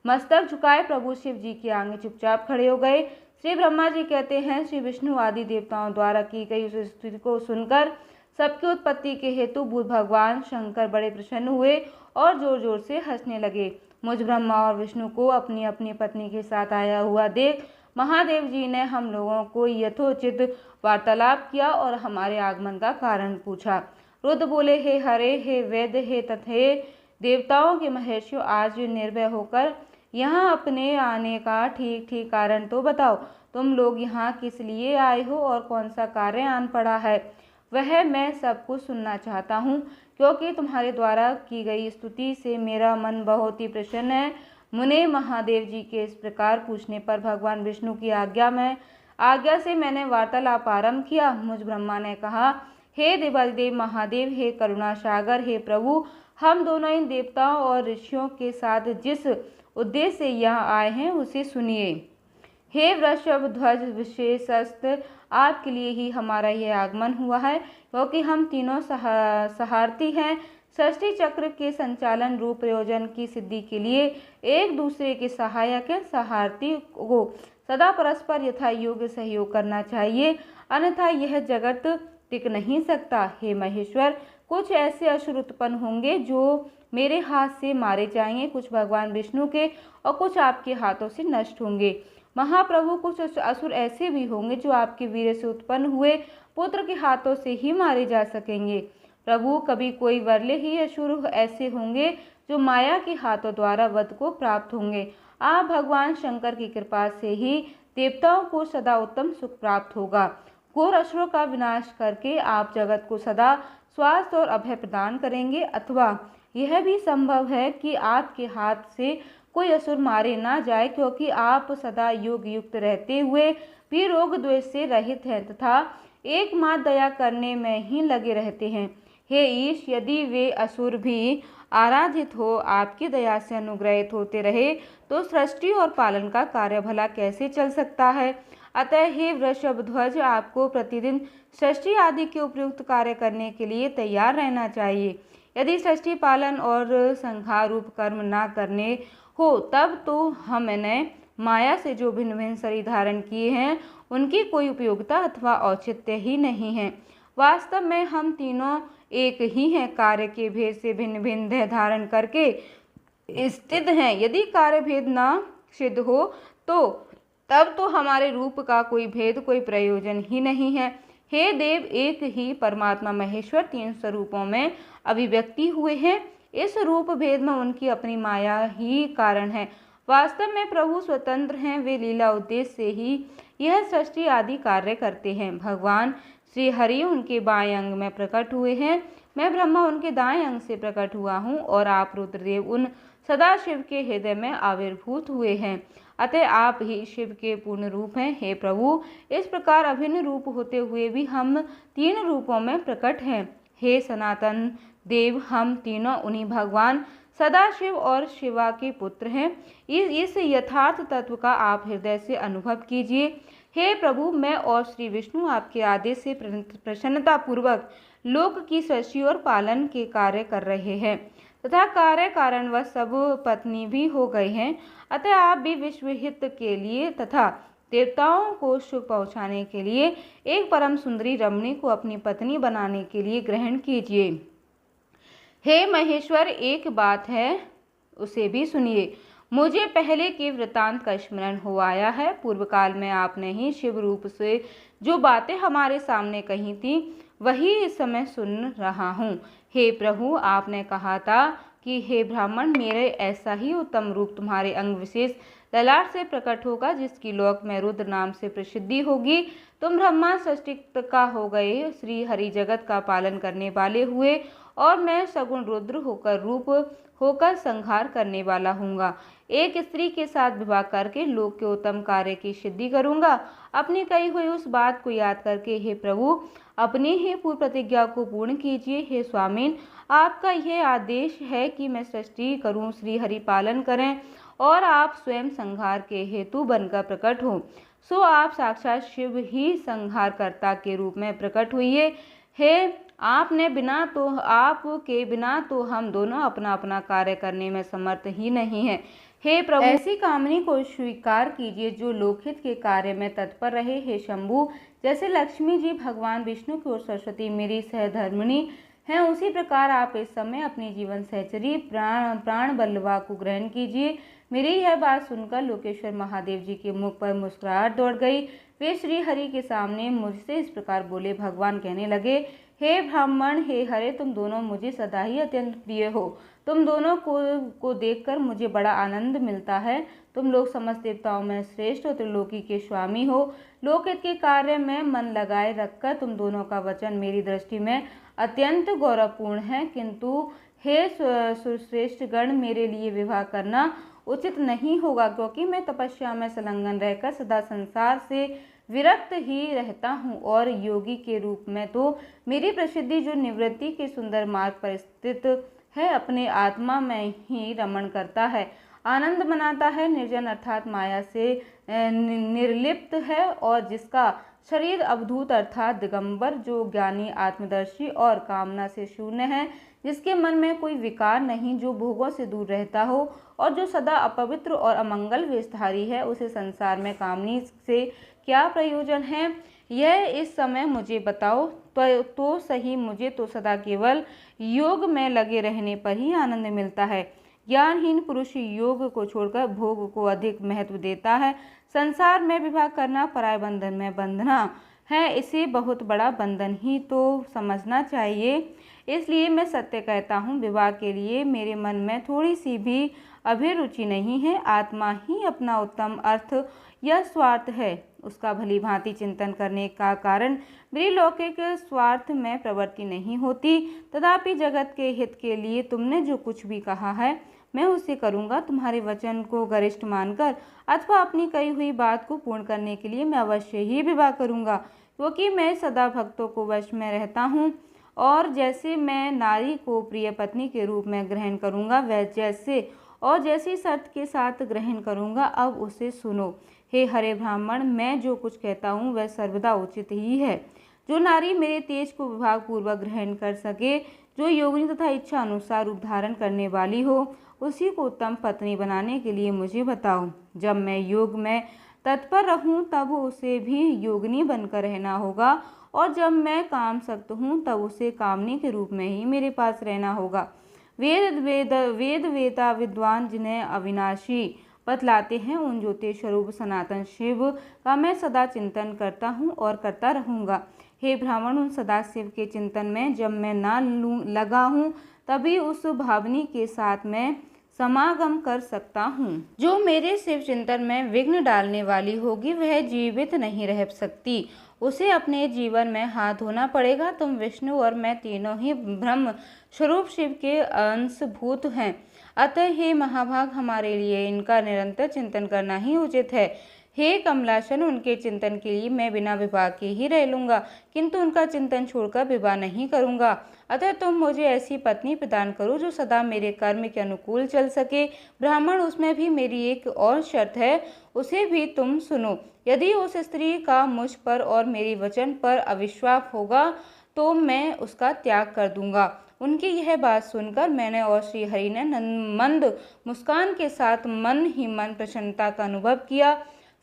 मस्तक झुकाए प्रभु शिव जी के आगे चुपचाप खड़े हो गए। श्री ब्रह्मा जी कहते हैं, श्री विष्णु आदि देवताओं द्वारा की गई उस स्तुति को सुनकर सबकी उत्पत्ति के हेतु बुध भगवान शंकर बड़े प्रसन्न हुए और जोर जोर से हंसने लगे। मुझ ब्रह्मा और विष्णु को अपनी अपनी पत्नी के साथ आया हुआ देख महादेव जी ने हम लोगों को यथोचित वार्तालाप किया और हमारे आगमन का कारण पूछा। रुद्र बोले, हे हरे, हे वेद, हे तथे देवताओं के महर्षियों, आज निर्भय होकर यहाँ अपने आने का ठीक ठीक कारण तो बताओ। तुम लोग यहाँ किस लिए आए हो और कौन सा कार्य आन पड़ा है, वह मैं सब कुछ सुनना चाहता हूँ, क्योंकि तुम्हारे द्वारा की गई स्तुति से मेरा मन बहुत ही प्रसन्न है। मुने महादेव जी के इस प्रकार पूछने पर भगवान विष्णु की आज्ञा से मैंने वार्तालाप आरंभ किया। मुझ ब्रह्मा ने कहा, हे देवादिदेव महादेव, हे करुणा सागर, हे प्रभु, हम दोनों इन देवताओं और ऋषियों के साथ जिस उद्देश्य से यहाँ आए हैं उसे सुनिए। हे वृषभ ध्वज विशेषस्थ, आपके लिए ही हमारा यह आगमन हुआ है, क्योंकि हम तीनों सहारथी हैं। सृष्टि चक्र के संचालन रूप प्रयोजन की सिद्धि के लिए एक दूसरे के सहायक हैं। सहारथी को सदा परस्पर यथा योग्य सहयोग करना चाहिए, अन्यथा यह जगत टिक नहीं सकता। हे महेश्वर, कुछ ऐसे असुर उत्पन्न होंगे जो मेरे हाथ से मारे जाएंगे, कुछ भगवान विष्णु के और कुछ आपके हाथों से नष्ट होंगे। महाप्रभु, कुछ असुर ऐसे भी होंगे जो आपके वीर से उत्पन्न हुए पुत्र के हाथों से ही मारे जा सकेंगे। प्रभु, कभी कोई वरले ही असुर ऐसे होंगे जो माया के हाथों द्वारा वध को प्राप्त होंगे। आप भगवान शंकर की कृपा से ही देवताओं को सदा उत्तम सुख प्राप्त होगा। घोर असुरों का विनाश करके आप जगत को सदा स्वास्थ्य और अभय प्रदान करेंगे, अथवा यह भी संभव है कि आपके हाथ से कोई असुर मारे ना जाए, क्योंकि आप सदा योग युक्त रहते हुए भी रोग द्वेष से रहित हैं तथा एकमात्र दया करने में ही लगे रहते हैं। हे ईश, यदि वे असुर भी आराधित हो, आपकी दया से अनुग्रहित होते रहे, तो सृष्टि और पालन का कार्य भला कैसे चल सकता है। अतः हे वृषभ ध्वज, आपको प्रतिदिन सृष्टि आदि के उपयुक्त कार्य करने के लिए तैयार रहना चाहिए। यदि सृष्टि पालन और संहार रूप कर्म ना करने हो, तब तो हमने माया से जो भिन्न भिन्न शरीर धारण किए हैं उनकी कोई उपयोगिता अथवा औचित्य ही नहीं है। वास्तव में हम तीनों एक ही हैं, कार्य के भेद से भिन्न भिन्न देह धारण करके स्थित हैं। यदि कार्य भेद ना सिद्ध हो तो तब तो हमारे रूप का कोई भेद, कोई प्रयोजन ही नहीं है। हे देव, एक ही परमात्मा महेश्वर तीन स्वरूपों में अभिव्यक्ति हुए हैं। इस रूप भेद में उनकी अपनी माया ही कारण है। वास्तव में प्रभु स्वतंत्र हैं, वे लीला उद्देश्य से ही यह सृष्टि आदि कार्य करते हैं। भगवान श्री हरि उनके बाएं अंग में प्रकट हुए हैं, मैं ब्रह्मा उनके दाएं अंग से प्रकट हुआ हूँ और आप रुद्रदेव उन सदाशिव के हृदय में आविर्भूत हुए हैं। अतः आप ही शिव के पूर्ण रूप हैं। हे प्रभु, इस प्रकार अभिन्न रूप होते हुए भी हम तीन रूपों में प्रकट हैं। हे सनातन देव, हम तीनों उन्हीं भगवान सदाशिव और शिवा के पुत्र हैं। इस यथार्थ तत्व का आप हृदय से अनुभव कीजिए। हे प्रभु, मैं और श्री विष्णु आपके आदेश से प्रसन्नता पूर्वक लोक की सृष्टि और पालन के कार्य कर रहे हैं तथा कार्य कारणवश सब पत्नी भी हो गए हैं। अतः आप भी विश्वहित के लिए तथा देवताओं को सुख पहुँचाने के लिए एक परम सुंदरी रमणी को अपनी पत्नी बनाने के लिए ग्रहण कीजिए। हे महेश्वर, एक बात है, उसे भी सुनिए। मुझे पहले के वृतांत का स्मरण हो आया है। पूर्व काल में आपने ही शिव रूप से जो बातें हमारे सामने कही थी वही इस समय सुन रहा हूँ। हे प्रभु, आपने कहा था कि हे ब्राह्मण, मेरे ऐसा ही उत्तम रूप तुम्हारे अंग विशेष ललाट से प्रकट होगा जिसकी लोक में रुद्र नाम से प्रसिद्धि होगी। तुम ब्रह्मा सृष्टिक का हो गए, श्री हरि जगत का पालन करने वाले हुए और मैं सगुण रुद्र होकर रूप होकर संहार करने वाला हूँगा। एक स्त्री के साथ विवाह करके लोक के उत्तम कार्य की सिद्धि करूँगा। अपनी कही हुई उस बात को याद करके हे प्रभु, अपनी ही पूर्व प्रतिज्ञा को पूर्ण कीजिए। हे स्वामीन, आपका यह आदेश है कि मैं सृष्टि करूं, श्री हरि पालन करें और आप स्वयं संहार के हेतु बनकर प्रकट हो। सो आप साक्षात शिव ही संहारकर्ता के रूप में प्रकट हुई है। आपके बिना तो हम दोनों अपना अपना कार्य करने में समर्थ ही नहीं है। हे प्रभु, ऐसी कामनी को स्वीकार कीजिए जो लोकहित के कार्य में तत्पर रहे। हे शंभु, जैसे लक्ष्मी जी भगवान विष्णु की और सरस्वती मेरी सहधर्मिणी हैं, उसी प्रकार आप इस समय अपनी जीवन सहचरी प्राण बल्लवा को ग्रहण कीजिए। मेरी यह बात सुनकर लोकेश्वर महादेव जी के मुख पर मुस्कुराहट दौड़ गई। वे श्री हरि के सामने मुझसे इस प्रकार बोले। भगवान कहने लगे, हे ब्राह्मण, हे हरे, तुम दोनों मुझे सदा ही अत्यंत प्रिय हो। तुम दोनों को देखकर मुझे बड़ा आनंद मिलता है। तुम लोग समस्त देवताओं में श्रेष्ठ और त्रिलोकी के स्वामी हो। लोकहित के कार्य में मन लगाए रखकर तुम दोनों का वचन मेरी दृष्टि में अत्यंत गौरवपूर्ण है, किंतु हे सुश्रेष्ठ गण, मेरे लिए विवाह करना उचित नहीं होगा, क्योंकि मैं तपस्या में संलग्न रहकर सदा संसार से विरक्त ही रहता हूँ और योगी के रूप में तो मेरी प्रसिद्धि जो निवृत्ति के सुंदर मार्ग पर स्थित है, अपने आत्मा में ही रमण करता है, आनंद मनाता है, निर्जन अर्थात माया से निर्लिप्त है, और जिसका शरीर अवधूत अर्थात दिगंबर, जो ज्ञानी आत्मदर्शी और कामना से शून्य है, जिसके मन में कोई विकार नहीं, जो भोगों से दूर रहता हो और जो सदा अपवित्र और अमंगल वेशधारी है, उसे संसार में कामनी से क्या प्रयोजन है, यह इस समय मुझे बताओ तो सही। मुझे तो सदा केवल योग में लगे रहने पर ही आनंद मिलता है। ज्ञानहीन पुरुष योग को छोड़कर भोग को अधिक महत्व देता है। संसार में विवाह करना पराय बंधन में बंधना है, इसे बहुत बड़ा बंधन ही तो समझना चाहिए। इसलिए मैं सत्य कहता हूँ, विवाह के लिए मेरे मन में थोड़ी सी भी अभिरुचि नहीं है। आत्मा ही अपना उत्तम अर्थ या स्वार्थ है, उसका भली भांति चिंतन करने का कारण मेरी लौकिक स्वार्थ में प्रवृत्ति नहीं होती। तथापि जगत के हित के लिए तुमने जो कुछ भी कहा है, मैं उसे करूँगा। तुम्हारे वचन को गरिष्ठ मानकर अथवा अपनी कही हुई बात को पूर्ण करने के लिए मैं अवश्य ही विवाह करूँगा, क्योंकि मैं सदा भक्तों को वश में रहता हूँ, और जैसे मैं नारी को प्रिय पत्नी के रूप में ग्रहण करूँगा, वह जैसी शर्त के साथ ग्रहण करूँगा। अब उसे सुनो। हे हरे ब्राह्मण, मैं जो कुछ कहता हूँ वह सर्वदा उचित ही है। जो नारी मेरे तेज को विभाग पूर्वक ग्रहण कर सके, जो योगिनी तथा इच्छा अनुसार रूप धारण करने वाली हो, उसी को उत्तम पत्नी बनाने के लिए मुझे बताओ। जब मैं योग में तत्पर रहूं, तब उसे भी योगिनी बनकर रहना होगा, और जब मैं काम सक्त हूँ, तब उसे कामनी के रूप में ही मेरे पास रहना होगा। वेदा विद्वान जिन्हें अविनाशी बतलाते हैं, उन ज्योति स्वरूप सनातन शिव का मैं सदा चिंतन करता हूँ और करता रहूँगा। हे ब्राह्मण, उन सदाशिव के चिंतन में जब मैं ना लगा हूँ, तभी उस भावनी के साथ मैं समागम कर सकता हूँ। जो मेरे शिव चिंतन में विघ्न डालने वाली होगी, वह जीवित नहीं रह सकती। उसे अपने जीवन में हाथ धोना पड़ेगा। तुम विष्णु और मैं तीनों ही ब्रह्म स्वरूप शिव के अंशभूत हैं। अतः हे महाभाग, हमारे लिए इनका निरंतर चिंतन करना ही उचित है। हे कमलासन, उनके चिंतन के लिए मैं बिना विवाह के ही रह लूँगा, किंतु उनका चिंतन छोड़कर विवाह नहीं करूँगा। अतः तुम मुझे ऐसी पत्नी प्रदान करो जो सदा मेरे कर्म के अनुकूल चल सके। ब्राह्मण, उसमें भी मेरी एक और शर्त है, उसे भी तुम सुनो। यदि उस स्त्री का मुझ पर और मेरी वचन पर अविश्वास होगा, तो मैं उसका त्याग कर दूंगा। उनकी यह बात सुनकर मैंने और श्री हरि ने मंद मुस्कान के साथ मन ही मन प्रसन्नता का अनुभव किया।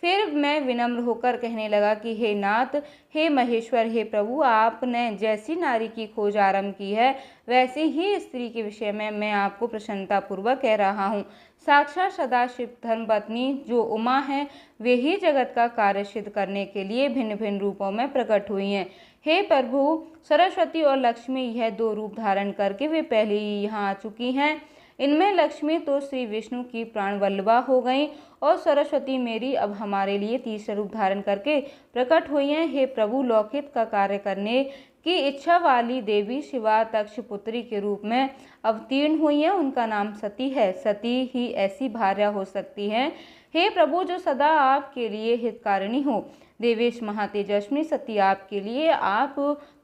फिर मैं विनम्र होकर कहने लगा कि हे नाथ, हे महेश्वर, हे प्रभु, आपने जैसी नारी की खोज आरंभ की है, वैसे ही स्त्री के विषय में मैं आपको प्रसन्नता पूर्वक कह रहा हूँ। साक्षात सदाशिव धर्मपत्नी जो उमा है, वे ही जगत का कार्य सिद्ध करने के लिए भिन्न भिन्न रूपों में प्रकट हुई हैं। हे प्रभु, सरस्वती और लक्ष्मी यह दो रूप धारण करके वे पहले ही यहाँ आ चुकी हैं। इनमें लक्ष्मी तो श्री विष्णु की प्राण वल्लभा हो गई, और सरस्वती मेरी अब हमारे लिए तीसरा रूप धारण करके प्रकट हुई हैं। हे प्रभु, लौकिक का कार्य करने की इच्छा वाली देवी शिवा तक्ष पुत्री के रूप में अवतीर्ण हुई हैं। उनका नाम सती है। सती ही ऐसी भार्या हो सकती है, हे प्रभु, जो सदा आपके लिए हितकारिणी हो। देवेश महातेजस्वी सती आपके लिए आप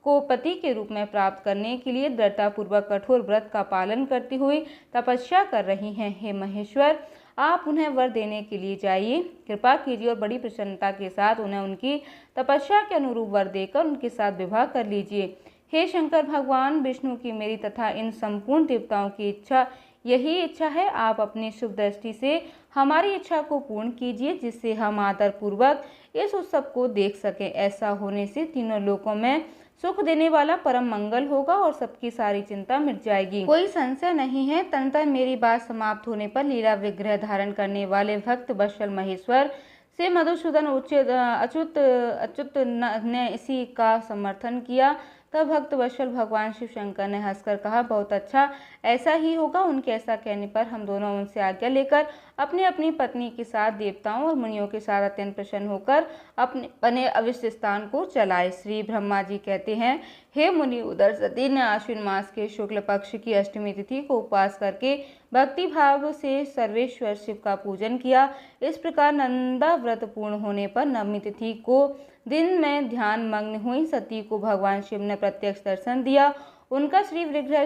को पति के रूप में प्राप्त करने के लिए दृढ़तापूर्वक कठोर व्रत का पालन करती हुई तपस्या कर रही हैं। हे महेश्वर, आप उन्हें वर देने के लिए जाइए, कृपा कीजिए और बड़ी प्रसन्नता के साथ उन्हें उनकी तपस्या के अनुरूप वर देकर उनके साथ विवाह कर लीजिए। हे शंकर भगवान विष्णु की मेरी तथा इन संपूर्ण देवताओं की इच्छा यही इच्छा है, आप अपनी शुभ दृष्टि से हमारी इच्छा को पूर्ण कीजिए, जिससे हम आदर पूर्वक इस उत्सव को देख सकें। ऐसा होने से तीनों लोकों में सुख देने वाला परम मंगल होगा और सबकी सारी चिंता मिट जाएगी। कोई संशय नहीं है। तंत्र मेरी बात समाप्त होने पर लीला विग्रह धारण करने वाले भक्त वत्सल महेश्वर से मधुसूदन अच्युत ने इसी का समर्थन किया। तब भक्त वत्सल भगवान शिव शंकर ने हंसकर कहा, बहुत अच्छा, ऐसा ही होगा। उनके ऐसा कहने पर हम दोनों उनसे आज्ञा लेकर अपनी अपनी पत्नी के साथ देवताओं और मुनियों के साथ अत्यंत प्रसन्न होकर अपने अविष्ट स्थान को चलाए। श्री ब्रह्मा जी कहते हैं, हे मुनि, उधर सती ने आश्विन मास के शुक्ल पक्ष की अष्टमी तिथि को उपवास करके भक्ति भाव से सर्वेश्वर शिव का पूजन किया। इस प्रकार नंदा व्रत पूर्ण होने पर नवमी तिथि को दिन में ध्यान मग्न हुई सती को भगवान शिव ने प्रत्यक्ष दर्शन दिया। उनका श्री विग्रह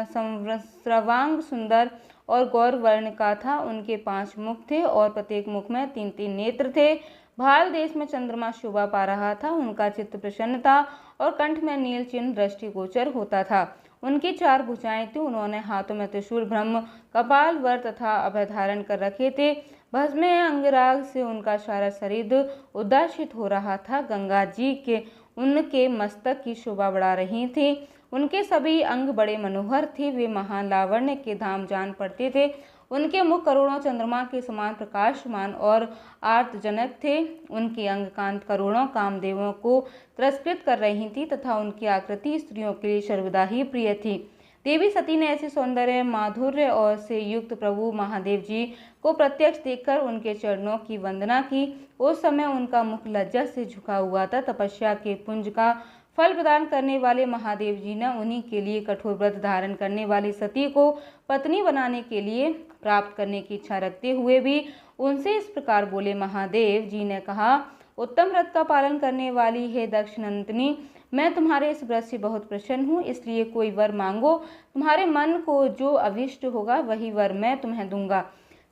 सर्वांग सुंदर और गौर वर्ण का था। उनके 5 मुख थे और प्रत्येक मुख में 3-3 नेत्र थे। भाल देश में चंद्रमा शोभा पा रहा था। उनका चित्त प्रसन्न था और कंठ में नील चिन्ह दृष्टिगोचर होता था। उनकी 4 भुजाएं थी। उन्होंने हाथों में त्रिशूल, ब्रह्म, कपाल, वर तथा अभय धारण कर रखे थे। भस्म अंगराग से उनका सारा शरीर उद्भासित हो रहा था। गंगा जी के उनके मस्तक की शोभा बढ़ा रही थी। उनके सभी अंग बड़े मनोहर थे। वे महान लावण्य के धाम जान पड़ते थे। उनके मुख करोड़ों चंद्रमा के समान प्रकाशमान और आर्तजनक थे। उनकी अंग कांत करोड़ों कामदेवों को तिरस्कृत कर रही थी तथा उनकी आकृति स्त्रियों के लिए सर्वदा ही प्रिय थी। देवी सती ने ऐसे सौंदर्य, माधुर्य और से युक्त प्रभु महादेव जी को प्रत्यक्ष देखकर उनके चरणों की वंदना की। उस समय उनका मुख लज्जा से झुका हुआ था। तपस्या के पुंज का फल प्रदान करने वाले महादेव जी ने उन्हीं के लिए कठोर व्रत धारण करने वाली सती को पत्नी बनाने के लिए प्राप्त करने की इच्छा रखते हुए भी उनसे इस प्रकार बोले। महादेव जी ने कहा, उत्तम व्रत का पालन करने वाली हे दक्षिणंतनी, मैं तुम्हारे इस व्रत से बहुत प्रसन्न हूँ, इसलिए कोई वर मांगो। तुम्हारे मन को जो अभिष्ट होगा वही वर मैं तुम्हें दूंगा।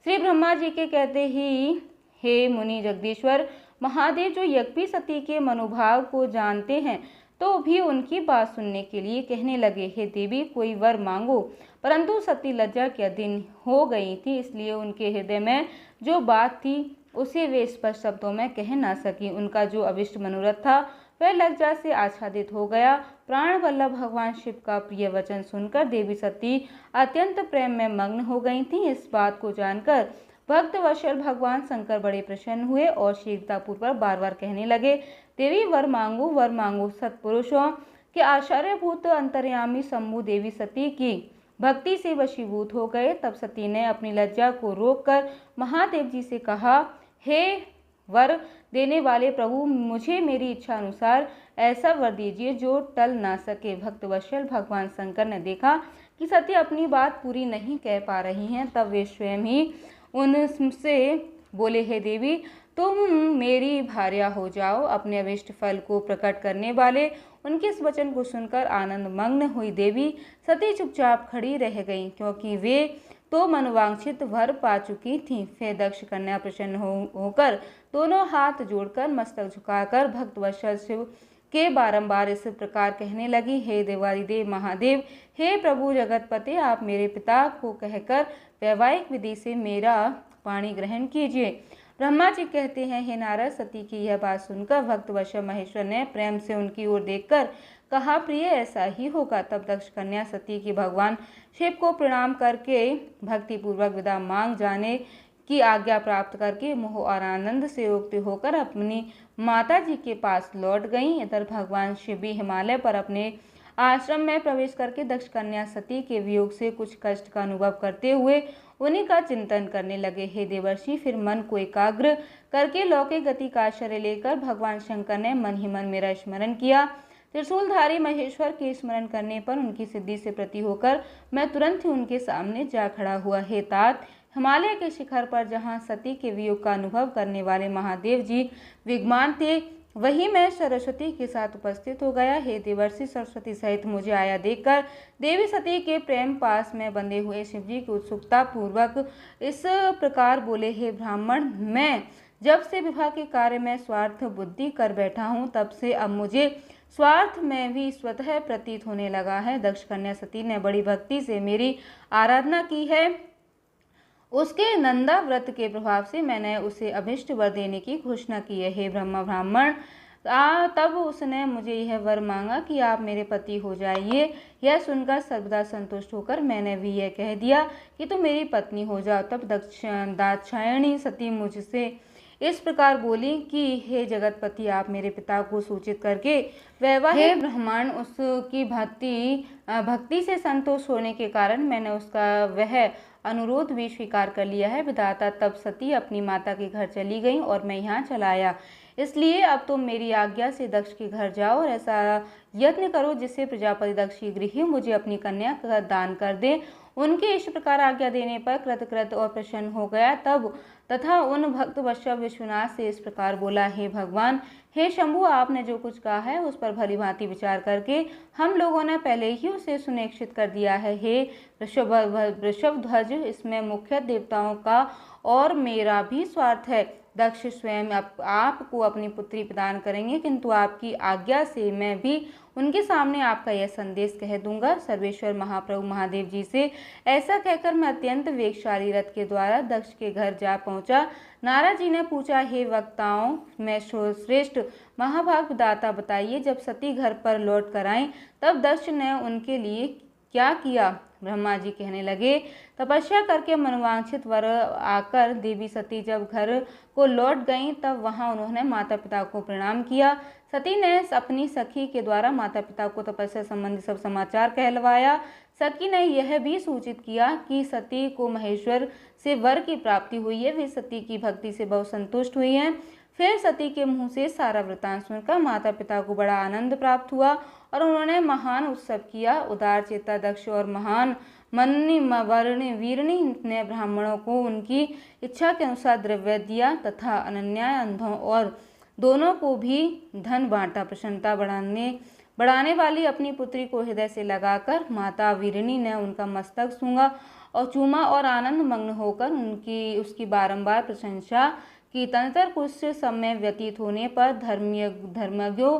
श्री ब्रह्मा जी के कहते ही, हे मुनि जगदीश्वर, महादेव जो यज्ञी सती के मनोभाव को जानते हैं तो भी उनकी बात सुनने के लिए कहने लगे, हे देवी, कोई वर मांगो। परंतु सती लज्जा के अधीन हो गई थी, इसलिए उनके हृदय में जो बात थी उसे वे स्पष्ट शब्दों में कह ना सकी। उनका जो अभिष्ट मनोरथ था वह लज्जा से आच्छादित हो गया। प्राण वल्लभ भगवान शिव का प्रिय वचन सुनकर देवी सती अत्यंत प्रेम में मग्न हो गई थी। इस बात को जानकर भक्त वत्सल भगवान शंकर बड़े प्रसन्न हुए और शीघ्रतापूर्वक बार बार कहने लगे, देवी वर मांगो, वर मांगो। सत्पुरुषों के आश्चर्यभूत अंतर्यामी शंभु देवी सती की भक्ति से वशीभूत हो गए। तब सती ने अपनी लज्जा को रोककर महादेव जी से कहा, हे वर देने वाले प्रभु, मुझे मेरी इच्छा अनुसार ऐसा वर दीजिए जो टल ना सके। भक्त वत्सल भगवान शंकर ने देखा कि सती अपनी बात पूरी नहीं कह पा रही हैं। तब वे स्वयं ही उनसे बोले, हे देवी, तुम मेरी भार्या हो जाओ। अपने अभिष्ट फल को प्रकट करने वाले उनके इस वचन को सुनकर आनंद मग्न हुई देवी सती चुपचाप खड़ी रह गईं, क्योंकि वे तो मनोवांछित वर पा चुकी थीं। फिर दक्ष कन्या प्रसन्न होकर दोनों हाथ जोड़कर मस्तक झुकाकर भक्त वत्सल शिव के बारंबार इस प्रकार कहने लगी, हे देवादिदेव महादेव, हे प्रभु जगतपते, आप मेरे पिता को कहकर वैवाहिक विधि से मेरा पाणी ग्रहण कीजिए। ब्रह्मा जी कहते हैं, हे नारद, सती की यह बात सुनकर भक्त वत्सल महेश्वर ने प्रेम से उनकी ओर देखकर कहा, प्रिय, ऐसा ही होगा। तब दक्ष कन्या सती की भगवान शिव को प्रणाम करके भक्ति पूर्वक विदा मांग जाने की आज्ञा प्राप्त करके मोह और आनंद से युक्त होकर अपनी माता जी के पास लौट गईं। इधर भगवान शिव भी हिमालय पर अपने आश्रम में प्रवेश करके दक्ष कन्या सती के वियोग से कुछ कष्ट का अनुभव करते हुए उन्हीं का चिंतन करने लगे। हे देवर्षि, फिर मन को एकाग्र करके लौकिक गति का आश्रय लेकर भगवान शंकर ने मन ही मन मेरा स्मरण किया। त्रिशूलधारी महेश्वर के स्मरण करने पर उनकी सिद्धि से प्रति होकर मैं तुरंत ही उनके सामने जा खड़ा हुआ। हे तात, हिमालय के शिखर पर जहाँ सती के वियोग का अनुभव करने वाले महादेव जी विद्यमान थे, वही मैं सरस्वती के साथ उपस्थित हो गया। हे देवर्षि, सरस्वती सहित मुझे आया देखकर देवी सती के प्रेम पास में बंधे हुए शिवजी की उत्सुकता पूर्वक इस प्रकार बोले, हे ब्राह्मण, मैं जब से विवाह के कार्य में स्वार्थ बुद्धि कर बैठा हूँ, तब से अब मुझे स्वार्थ में भी स्वतः प्रतीत होने लगा है। दक्ष कन्या सती ने बड़ी भक्ति से मेरी आराधना की है। उसके नंदा व्रत के प्रभाव से मैंने उसे अभिष्ट वर देने की घोषणा की है। हे ब्रह्मा ब्राह्मण, तब उसने मुझे यह वर मांगा कि आप मेरे पति हो जाइए। यह सुनकर सर्वदा संतुष्ट होकर मैंने भी यह कह दिया कि तुम मेरी पत्नी हो जाओ। तब दाक्षायणी सती मुझसे इस प्रकार बोली कि हे जगतपति, आप मेरे पिता को सूचित करके वैवाहिक ब्राह्मण उसकी भक्ति से संतोष होने के कारण मैंने उसका वह अनुरोध भी स्वीकार कर लिया है। विधाता, तब सती अपनी माता के घर चली गई और मैं यहाँ चला आया। इसलिए अब तुम मेरी आज्ञा से दक्ष के घर जाओ और ऐसा यत्न करो जिससे प्रजापति दक्ष शीघ्र ही मुझे अपनी कन्या का दान कर दे। उनके इस प्रकार आज्ञा देने पर कृतकृत और प्रसन्न हो गया। तब तथा उन भक्त वत्सल विश्वनाथ से इस प्रकार बोला, हे भगवान, हे शंभु, आपने जो कुछ कहा है उस पर भली भांति विचार करके हम लोगों ने पहले ही उसे सुनिश्चित कर दिया है। हे वृषभध्वज, इसमें मुख्य देवताओं का और मेरा भी स्वार्थ है। दक्ष स्वयं आपको अपनी पुत्री प्रदान करेंगे, किंतु आपकी आज्ञा से मैं भी उनके सामने आपका यह संदेश कह दूंगा। सर्वेश्वर महाप्रभु महादेव जी से ऐसा कहकर मैं अत्यंत वेगशाली रथ के द्वारा दक्ष के घर जा पहुंचा। नारद जी ने पूछा, हे वक्ताओं में श्रेष्ठ महाभाग विधाता, बताइए, जब सती घर पर लौट कर आईं तब दक्ष ने उनके लिए क्या किया? ब्रह्मा जी कहने लगे, तपस्या करके मनवांछित वर आकर देवी सती जब घर को लौट गईं, तब वहां उन्होंने माता पिता को प्रणाम किया। सती ने अपनी सखी के द्वारा माता पिता को तपस्या संबंधी सब समाचार कहलवाया। सखी ने यह भी सूचित किया कि सती को महेश्वर से वर की प्राप्ति हुई है। वे सती की भक्ति से बहुत संतुष्ट हुई हैं। फिर सती के मुंह से सारा वृतांत सुनकर माता पिता को बड़ा आनंद प्राप्त हुआ और उन्होंने महान उत्सव किया। उदार चेता दक्ष और महान मन्नी वीरणी ने ब्राह्मणों को उनकी इच्छा के अनुसार द्रव्य दिया तथा अनन्याय अंधों और दोनों को भी धन बांटा। प्रसन्नता बढ़ाने वाली अपनी पुत्री को हृदय से लगाकर माता वीरणी ने उनका मस्तक सूंघा और चूमा और आनंद मग्न होकर उसकी बारंबार प्रशंसा की। तदनंतर कुछ समय व्यतीत होने पर धर्मज्ञों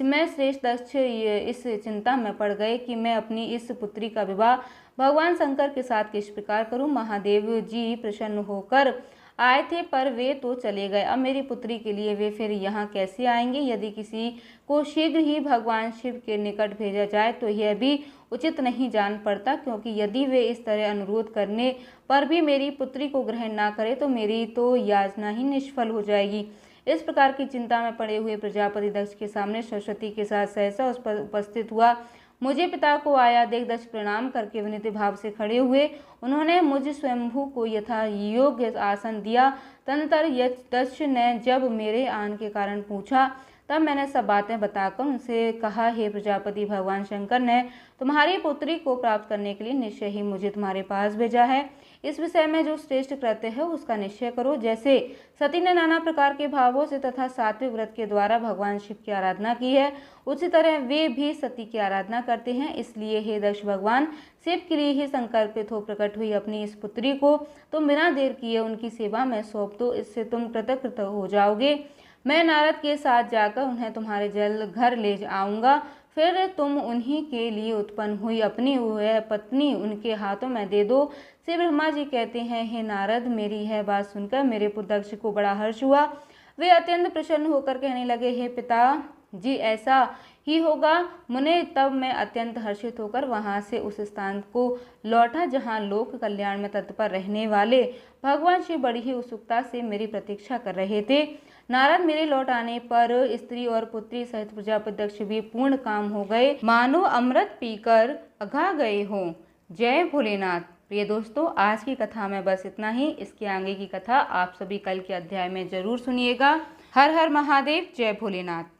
में श्रेष्ठ दक्ष इस चिंता में पड़ गए कि मैं अपनी इस पुत्री का विवाह भगवान शंकर के साथ किस प्रकार करूं। महादेव जी प्रसन्न होकर आए थे, पर वे तो चले गए। अब मेरी पुत्री के लिए वे फिर यहाँ कैसे आएंगे? यदि किसी को शीघ्र ही भगवान शिव के निकट भेजा जाए तो यह भी उचित नहीं जान पड़ता, क्योंकि यदि वे इस तरह अनुरोध करने पर भी मेरी पुत्री को ग्रहण ना करे तो मेरी तो याचना ही निष्फल हो जाएगी। इस प्रकार की चिंता में पड़े हुए प्रजापति दक्ष के सामने सरस्वती के साथ सहसा उस पर उपस्थित हुआ। मुझे पिता को आया देख दक्ष प्रणाम करके विनीत भाव से खड़े हुए। उन्होंने मुझ स्वयंभू को यथा योग्य आसन दिया। तदनंतर दक्ष ने जब मेरे आन के कारण पूछा, तब मैंने सब बातें बताकर उनसे कहा, हे प्रजापति, भगवान शंकर ने तुम्हारी पुत्री को प्राप्त करने के लिए निश्चय ही मुझे तुम्हारे पास भेजा है। इस विषय में जो श्रेष्ठ कृत्य है उसका निश्चय करो। जैसे सती ने नाना प्रकार के भावों से तथा सात्विक व्रत के द्वारा भगवान शिव की आराधना की है, उसी तरह वे भी सती की आराधना करते हैं। इसलिए हे दक्ष, भगवान शिव के लिए ही संकल्पित हो प्रकट हुई अपनी इस पुत्री को तुम बिना देर किए उनकी सेवा में सौंप दो, इससे तुम कृतकृत हो जाओगे। मैं नारद के साथ जाकर उन्हें तुम्हारे घर ले आऊँगा। फिर तुम उन्हीं के लिए उत्पन्न हुई अपनी वह पत्नी उनके हाथों में दे दो। श्री ब्रह्मा जी कहते हैं, हे नारद, मेरी यह बात सुनकर मेरे पुत्र दक्ष को बड़ा हर्ष हुआ। वे अत्यंत प्रसन्न होकर कहने लगे, हे पिता जी, ऐसा ही होगा मुने। तब मैं अत्यंत हर्षित होकर वहां से उस स्थान को लौटा जहां लोक कल्याण में तत्पर रहने वाले भगवान शिव बड़ी ही उत्सुकता से मेरी प्रतीक्षा कर रहे थे। नारद मेरे लौट आने पर स्त्री और पुत्री सहित प्रजापति दक्ष भी पूर्ण काम हो गए, मानो अमृत पीकर अघा गए हों। जय भोलेनाथ। प्रिय दोस्तों, आज की कथा में बस इतना ही। इसके आगे की कथा आप सभी कल के अध्याय में जरूर सुनिएगा। हर हर महादेव। जय भोलेनाथ।